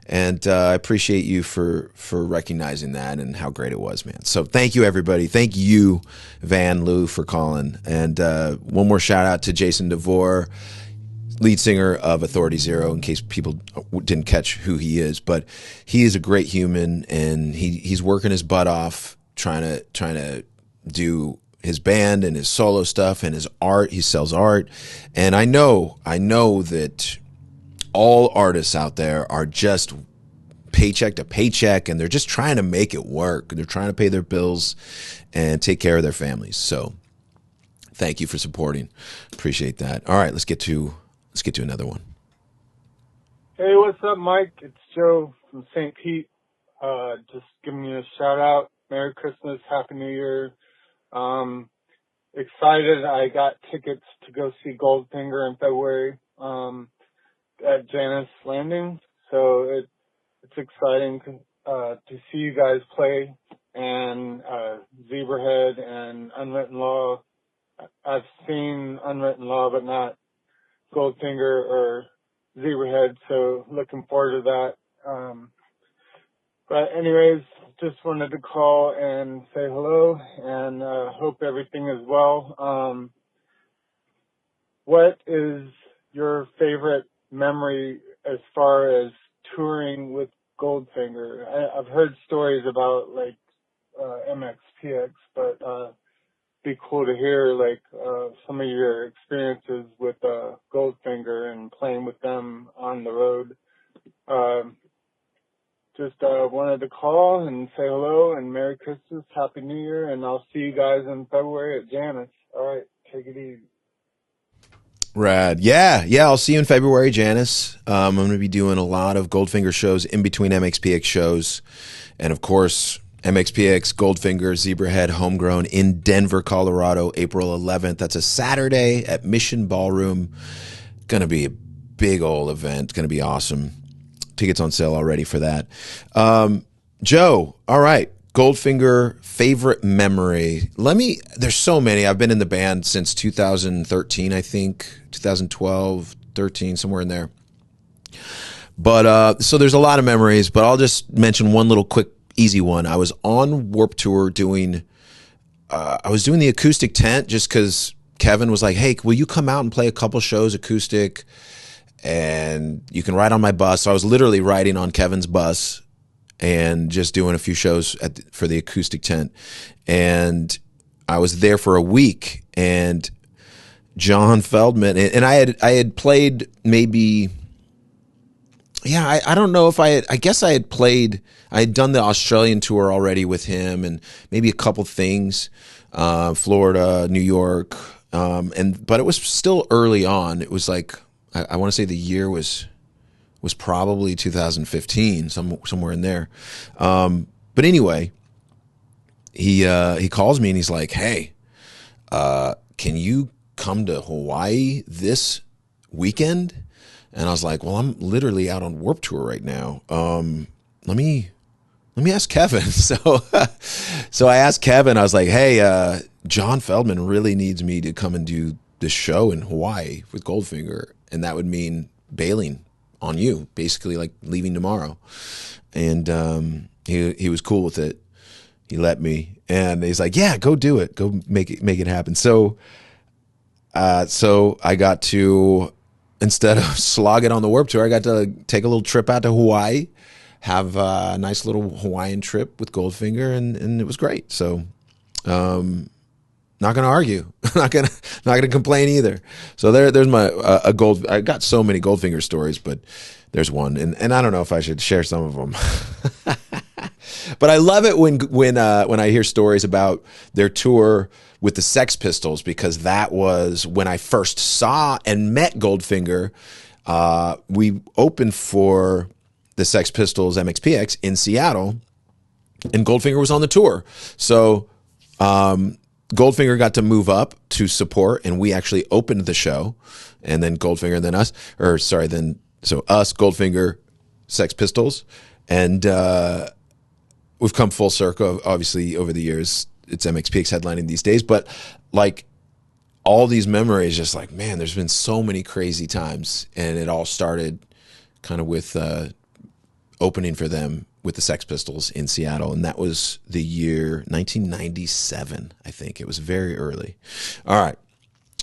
And I appreciate you for recognizing that and how great it was, man. So thank you, everybody. Thank you, Van Loo, for calling. And one more shout out to Jason DeVore, lead singer of Authority Zero, in case people didn't catch who he is. But he is a great human, and he's working his butt off trying to do his band and his solo stuff and his art. He sells art. And I know that all artists out there are just paycheck to paycheck, and they're just trying to make it work. They're trying to pay their bills and take care of their families. So thank you for supporting. Appreciate that. All right, let's get to another one.
Hey, what's up, Mike? It's Joe from St. Pete. Just giving you a shout out. Merry Christmas, Happy New Year. Excited. I got tickets to go see Goldfinger in February at Janus Landing. So it's exciting to see you guys play, and Zebrahead and Unwritten Law. I've seen Unwritten Law, but not Goldfinger or Zebrahead, so looking forward to that. But anyways, just wanted to call and say hello, and hope everything is well. What is your favorite memory as far as touring with Goldfinger? I've heard stories about like MXPX, but be cool to hear like some of your experiences with Goldfinger and playing with them on the road. Just wanted to call and say hello and Merry Christmas, Happy New Year, and I'll see you guys in February at Janus. All right, take it easy.
Rad. Yeah, I'll see you in February, Janus. I'm going to be doing a lot of Goldfinger shows in between MXPX shows. And of course, MXPX, Goldfinger, Zebrahead, Homegrown in Denver, Colorado, April 11th. That's a Saturday at Mission Ballroom. Going to be a big old event. Going to be awesome. Tickets on sale already for that. Joe, all right. Goldfinger, favorite memory. There's so many. I've been in the band since 2013, I think, 2012, 13, somewhere in there. But, so there's a lot of memories, but I'll just mention one little quick, easy one. I was on Warped Tour doing the acoustic tent just because Kevin was like, hey, will you come out and play a couple shows acoustic? And you can ride on my bus. So I was literally riding on Kevin's bus and just doing a few shows for the acoustic tent. And I was there for a week, and John Feldman, and I had played maybe, I don't know if I guess I had done the Australian tour already with him, and maybe a couple things, Florida, New York. But it was still early on. It was like, I want to say the year was probably 2015, somewhere in there. But anyway, he calls me and he's like, hey, can you come to Hawaii this weekend? And I was like, well, I'm literally out on Warped Tour right now. Let me ask Kevin. So I asked Kevin, I was like, hey, John Feldman really needs me to come and do this show in Hawaii with Goldfinger. And that would mean bailing on you, basically like leaving tomorrow. And he was cool with it. He let me, and he's like, yeah, go do it. Go make it happen. So I got to, instead of slogging on the Warped Tour, I got to take a little trip out to Hawaii, have a nice little Hawaiian trip with Goldfinger, and it was great. So not going to argue. not going to complain either. So there's my I got so many Goldfinger stories, but there's one, and I don't know if I should share some of them. But I love it when I hear stories about their tour with the Sex Pistols, because that was when I first saw and met Goldfinger. We opened for the the Sex Pistols MXPX in Seattle, and Goldfinger was on the tour. So Goldfinger got to move up to support, and we actually opened the show, and then Goldfinger, and then us, so us, Goldfinger, Sex Pistols, and we've come full circle. Obviously, over the years, it's MXPX headlining these days, but like all these memories, just like, man, there's been so many crazy times, and it all started kind of with opening for them with the Sex Pistols in Seattle, and that was the year 1997, I think. It was very early. All right.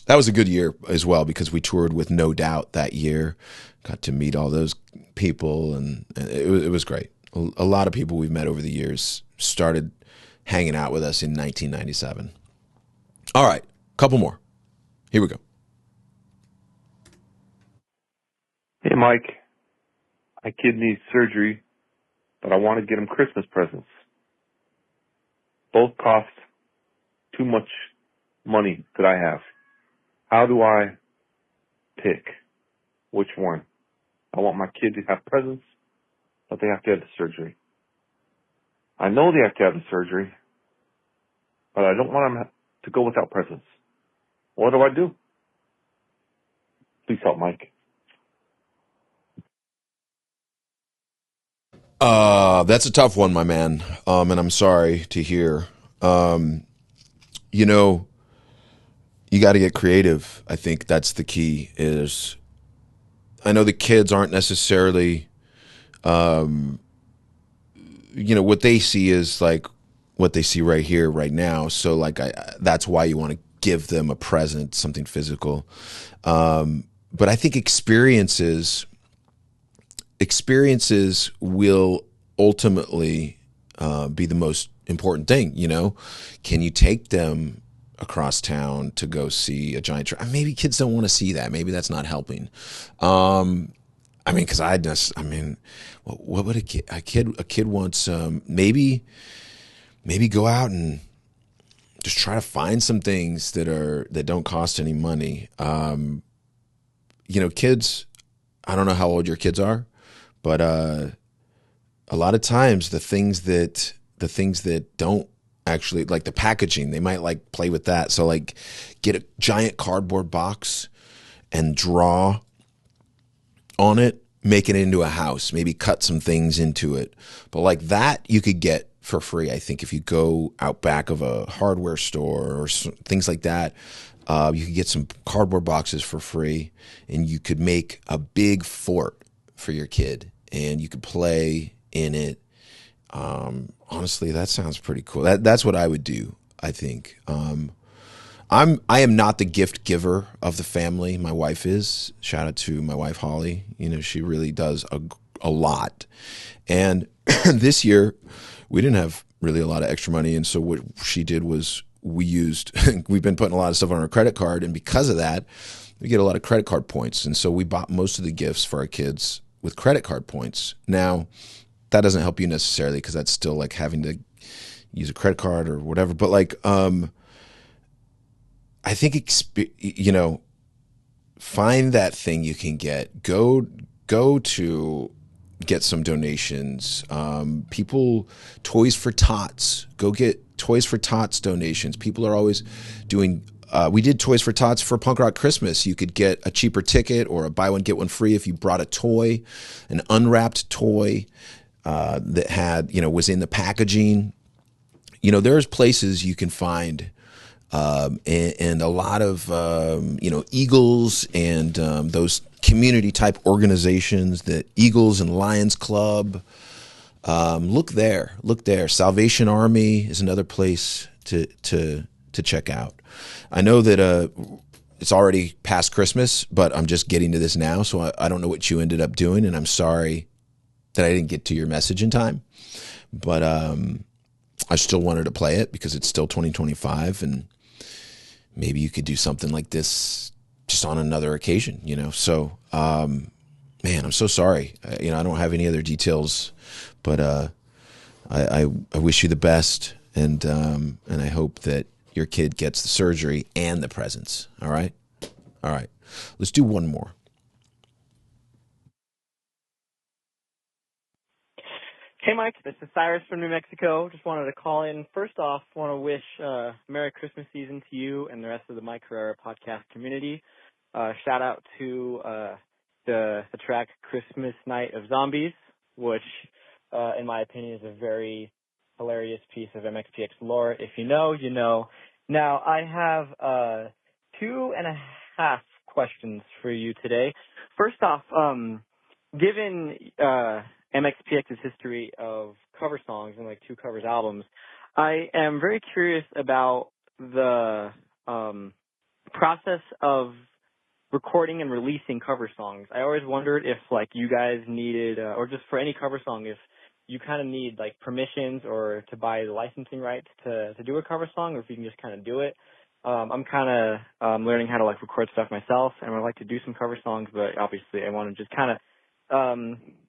That was a good year as well because we toured with No Doubt that year, got to meet all those people, and it was great. A lot of people we've met over the years started hanging out with us in 1997. All right, couple more. Here we go.
Hey, Mike. My kid needs surgery, but I want to get him Christmas presents. Both cost too much money that I have. How do I pick which one? I want my kid to have presents, but they have to have the surgery. I know they have to have the surgery, but I don't want them to go without presents. What do I do? Please help, Mike.
That's a tough one, my man. And I'm sorry to hear. You know, you got to get creative. I think that's the key. Is I know the kids aren't necessarily, what they see is like what they see right here, right now. So like, that's why you want to give them a present, something physical. But I think experiences will ultimately be the most important thing. Can you take them across town to go see a giant truck? Maybe kids don't want to see that. Maybe that's not helping. Because what would a kid wants? Maybe go out and just try to find some things that don't cost any money. Kids. I don't know how old your kids are, but a lot of times the things that don't actually, like the packaging, they might like play with that. So like get a giant cardboard box and draw on it, make it into a house, maybe cut some things into it. But like that you could get for free, I think, if you go out back of a hardware store or things like that. You could get some cardboard boxes for free, and you could make a big fort for your kid, and you could play in it. Honestly, that sounds pretty cool. That's what I would do, I think. I am not the gift giver of the family. My wife is. Shout out to my wife, Holly. She really does a lot. And this year, we didn't have really a lot of extra money, and so what she did was we've been putting a lot of stuff on our credit card, and because of that, we get a lot of credit card points. And so we bought most of the gifts for our kids with credit card points. Now, that doesn't help you necessarily because that's still like having to use a credit card or whatever. But like, I think, find that thing you can get. Go to get some donations. Toys for Tots. Go get Toys for Tots donations. People are always doing. We did Toys for Tots for Punk Rock Christmas. You could get a cheaper ticket or a buy one get one free if you brought a toy, an unwrapped toy that had was in the packaging. There's places you can find. And a lot of Eagles and those community type organizations, the Eagles and Lions Club. Look there. Salvation Army is another place to check out. I know that it's already past Christmas, but I'm just getting to this now, so I don't know what you ended up doing, and I'm sorry that I didn't get to your message in time. But I still wanted to play it because it's still 2025, and maybe you could do something like this just on another occasion, So, man, I'm so sorry. I don't have any other details, but I wish you the best, and I hope that your kid gets the surgery and the presents. All right? All right. Let's do one more.
Hey, Mike. This is Cyrus from New Mexico. Just wanted to call in. First off, want to wish Merry Christmas season to you and the rest of the Mike Herrera podcast community. Shout out to the track Christmas Night of Zombies, which, in my opinion, is a very hilarious piece of MXPX lore. If you know, you know. Now, I have 2.5 questions for you today. First off, given MXPX's history of cover songs and like 2 covers albums, I am very curious about the process of recording and releasing cover songs. I always wondered if like you guys needed, or just for any cover song, if you kind of need like permissions or to buy the licensing rights to do a cover song, or if you can just kind of do it. I'm kind of learning how to like record stuff myself, and I like to do some cover songs, but obviously I want to just kind of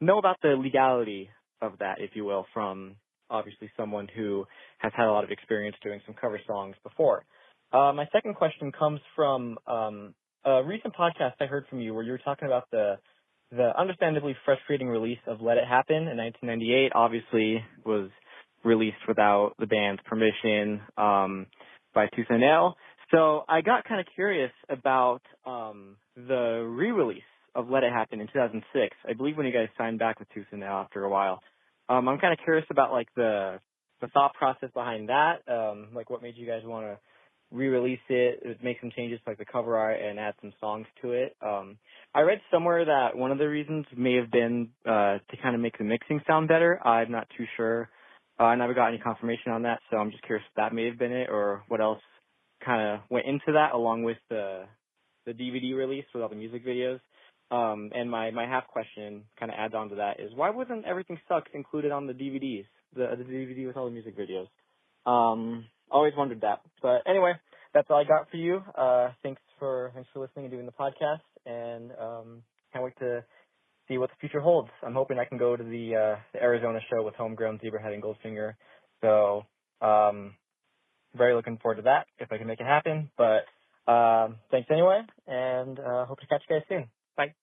know about the legality of that, if you will, from obviously someone who has had a lot of experience doing some cover songs before. My second question comes from a recent podcast I heard from you where you were talking about the understandably frustrating release of Let It Happen in 1998. Obviously was released without the band's permission by Tooth and Nail. So I got kind of curious about the re-release of Let It Happen in 2006. I believe when you guys signed back with Tooth and Nail after a while. I'm kind of curious about like the thought process behind that. Like what made you guys want to re-release it, make some changes to like the cover art and add some songs to it. I read somewhere that one of the reasons may have been to kind of make the mixing sound better. I'm not too sure. I never got any confirmation on that, so I'm just curious if that may have been it or what else kind of went into that along with the DVD release with all the music videos. And my half question kind of adds on to that is why wasn't Everything Sucks included on the DVDs, the DVD with all the music videos? Always wondered that. But anyway, that's all I got for you. Thanks for listening and doing the podcast, and can't wait to see what the future holds. I'm hoping I can go to the Arizona show with Homegrown, Zebrahead, and Goldfinger. So very looking forward to that if I can make it happen. But thanks anyway, and hope to catch you guys soon. Bye.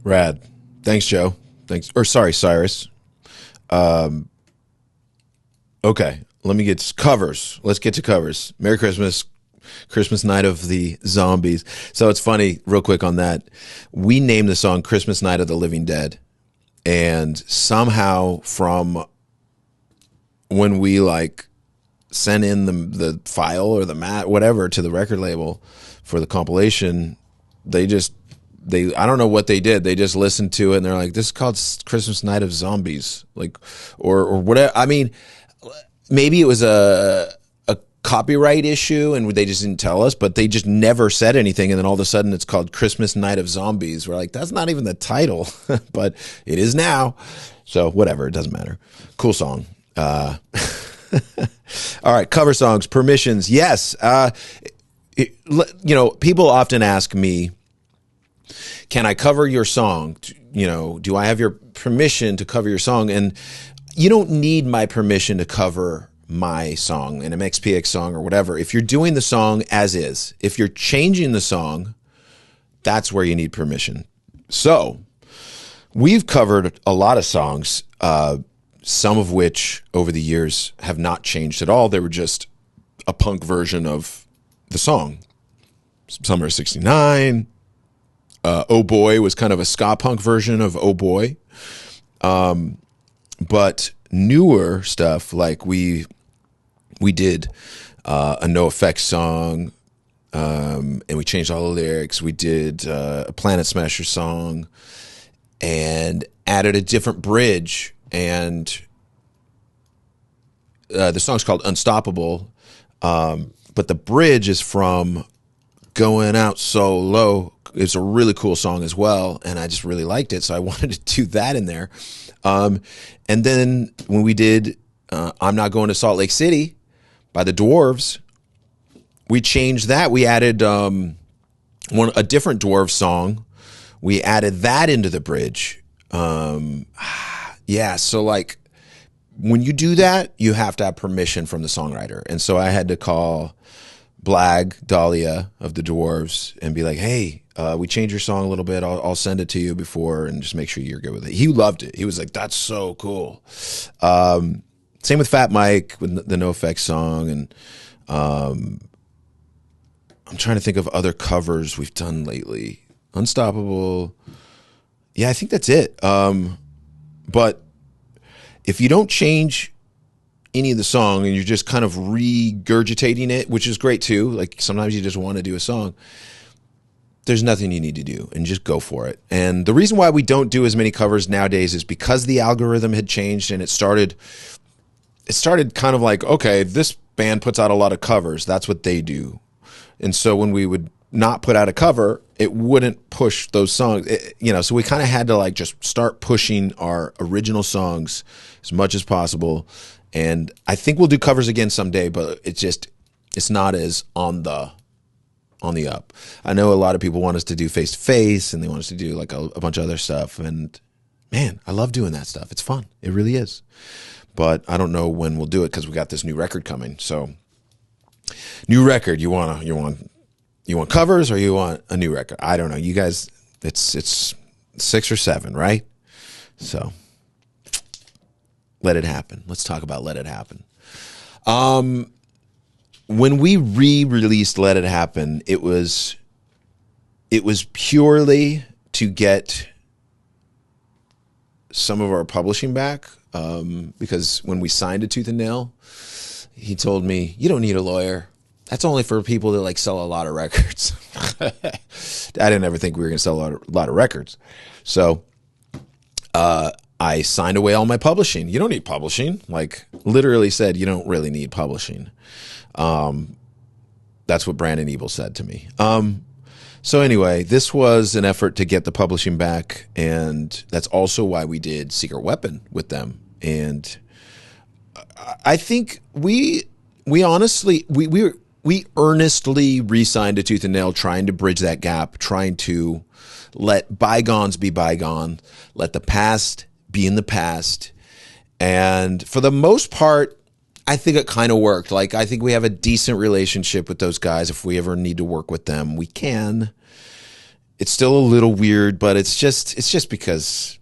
Rad. Thanks, Joe. Thanks. Or sorry, Cyrus. Okay. Let me get covers. Let's get to covers. Merry Christmas. Christmas Night of the Zombies. So it's funny, real quick on that. We named the song Christmas Night of the Living Dead. And somehow from when we like sent in the file or the mat, whatever, to the record label for the compilation, they I don't know what they did. They just listened to it and they're like, this is called Christmas Night of Zombies. Like, or whatever. I mean, maybe it was a copyright issue and they just didn't tell us, but they just never said anything. And then all of a sudden it's called Christmas Night of Zombies. We're like, that's not even the title, but it is now. So whatever, it doesn't matter. Cool song. All right, cover songs, permissions. Yes. People often ask me, can I cover your song? Do I have your permission to cover your song? And you don't need my permission to cover my song, an MXPX song or whatever. If you're doing the song as is, if you're changing the song, that's where you need permission. So we've covered a lot of songs, some of which over the years have not changed at all. They were just a punk version of the song. Summer of '69. Oh Boy was kind of a ska punk version of Oh Boy. But newer stuff, like we did a No Effects song, and we changed all the lyrics. We did a Planet Smasher song and added a different bridge. And the song's called Unstoppable, but the bridge is from Going Out So Low. It's a really cool song as well, and I just really liked it, so I wanted to do that in there. And then when we did I'm Not Going to Salt Lake City by the Dwarves, we changed that. We added a different Dwarves song. We added that into the bridge. Yeah, so like when you do that, you have to have permission from the songwriter. And so I had to call Blag, Dahlia of the Dwarves, and be like, hey, We changed your song a little bit. I'll send it to you before and just make sure you're good with it. He loved it. He was like, that's so cool. Same with Fat Mike with the No Effects song. And I'm trying to think of other covers we've done lately. Unstoppable. Yeah, I think that's it. But if you don't change any of the song and you're just kind of regurgitating it, which is great too, like sometimes you just want to do a song, there's nothing you need to do, and just go for it. And the reason why we don't do as many covers nowadays is because the algorithm had changed, and it started kind of like, okay, this band puts out a lot of covers. That's what they do. And so when we would not put out a cover, it wouldn't push those songs, so we kind of had to like just start pushing our original songs as much as possible. And I think we'll do covers again someday, but it's not as on the up. I know a lot of people want us to do face to face, and they want us to do like a bunch of other stuff. And man, I love doing that stuff. It's fun. It really is. But I don't know when we'll do it because we got this new record coming. So, new record. You want covers, or you want a new record? I don't know. You guys, it's 6 or 7, right? So, let it happen. Let's talk about Let It Happen. When we re-released Let It Happen, it was purely to get some of our publishing back, because when we signed to Tooth and Nail, he told me, you don't need a lawyer. That's only for people that like sell a lot of records. I didn't ever think we were going to sell a lot of records. So I signed away all my publishing. You don't need publishing. Like literally said, you don't really need publishing. That's what Brandon Ebel said to me. So anyway, this was an effort to get the publishing back, and that's also why we did Secret Weapon with them. And I think we honestly, we earnestly re-signed to Tooth and Nail, trying to bridge that gap, trying to let bygones be bygone, let the past be in the past. And for the most part, I think it kind of worked. Like, I think we have a decent relationship with those guys. If we ever need to work with them, we can. It's still a little weird, but it's just because,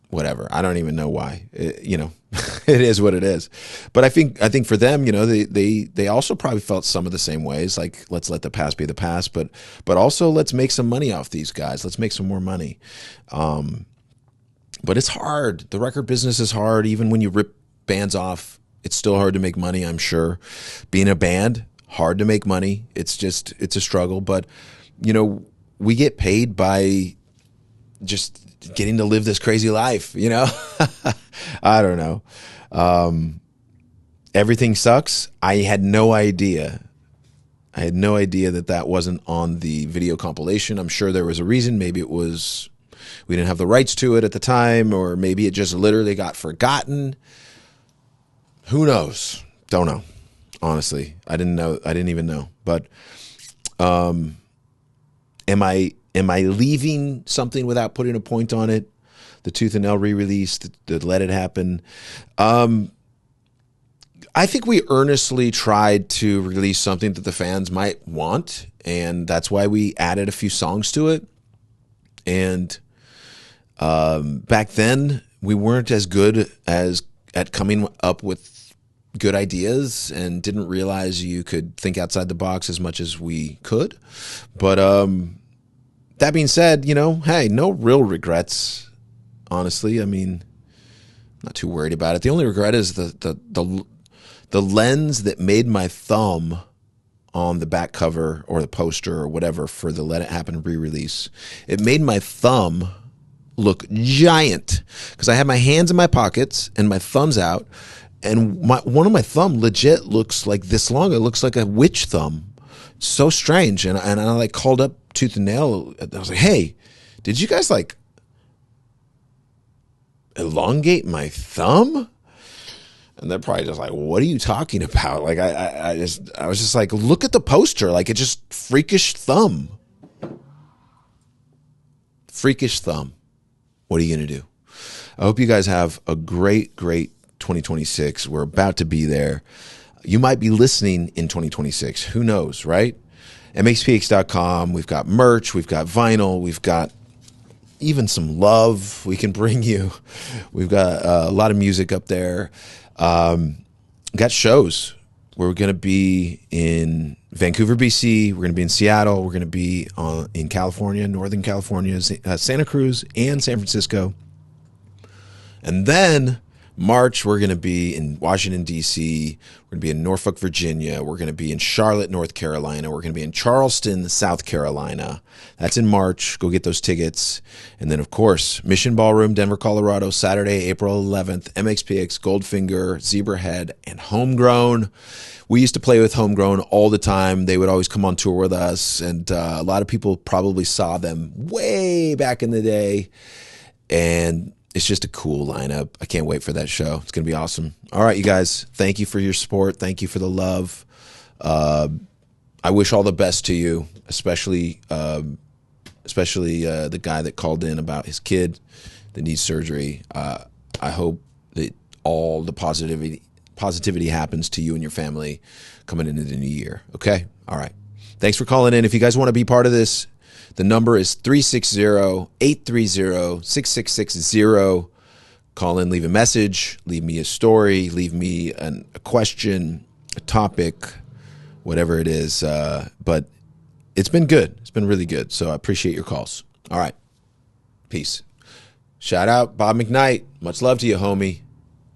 whatever. I don't even know why. It is what it is. But I think for them, they also probably felt some of the same ways. Like, let's let the past be the past, but also let's make some money off these guys. Let's make some more money. But it's hard. The record business is hard. Even when you rip bands off, it's still hard to make money, I'm sure. Being a band, hard to make money. It's a struggle. But, we get paid by just getting to live this crazy life, I don't know. Everything sucks. I had no idea. That wasn't on the video compilation. I'm sure there was a reason. Maybe it was we didn't have the rights to it at the time, or maybe it just literally got forgotten. Who knows? Don't know. Honestly, I didn't know. I didn't even know. But am I leaving something without putting a point on it? The Tooth and Nail re-release, the Let It Happen. I think we earnestly tried to release something that the fans might want, and that's why we added a few songs to it. And back then, we weren't as good at coming up with good ideas, and didn't realize you could think outside the box as much as we could. But that being said, hey, no real regrets, honestly. I mean, not too worried about it. The only regret is the lens that made my thumb on the back cover or the poster or whatever for the Let It Happen re-release. It made my thumb look giant because I had my hands in my pockets and my thumb's out, and one of my thumb legit looks like this long. It looks like a witch thumb. It's so strange. And I like called up Tooth and Nail. I was like, hey, did you guys like elongate my thumb? And they're probably just like, what are you talking about? Like, I was just like, look at the poster. Like, it's just Freakish Thumb. Freakish Thumb. What are you going to do? I hope you guys have a great 2026. We're about to be there. You might be listening in 2026. Who knows, right? MXPX.com. We've got merch. We've got vinyl. We've got even some love we can bring you. We've got a lot of music up there. Got shows. We're going to be in Vancouver, BC. We're going to be in Seattle. We're going to be in California, Northern California, Santa Cruz, and San Francisco. And then March, we're going to be in Washington, D.C. We're going to be in Norfolk, Virginia. We're going to be in Charlotte, North Carolina. We're going to be in Charleston, South Carolina. That's in March. Go get those tickets. And then, of course, Mission Ballroom, Denver, Colorado, Saturday, April 11th, MXPX, Goldfinger, Zebrahead, and Homegrown. We used to play with Homegrown all the time. They would always come on tour with us, and a lot of people probably saw them way back in the day. And it's just a cool lineup. I can't wait for that show. It's going to be awesome. All right, you guys, thank you for your support. Thank you for the love. I wish all the best to you, especially the guy that called in about his kid that needs surgery. I hope that all the positivity happens to you and your family coming into the new year. Okay? All right. Thanks for calling in. If you guys want to be part of this, the number is 360-830-6660. Call in, leave a message, leave me a story, leave me a question, a topic, whatever it is. But it's been good. It's been really good. So I appreciate your calls. All right. Peace. Shout out Bob McKnight. Much love to you, homie.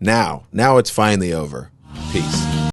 Now it's finally over. Peace.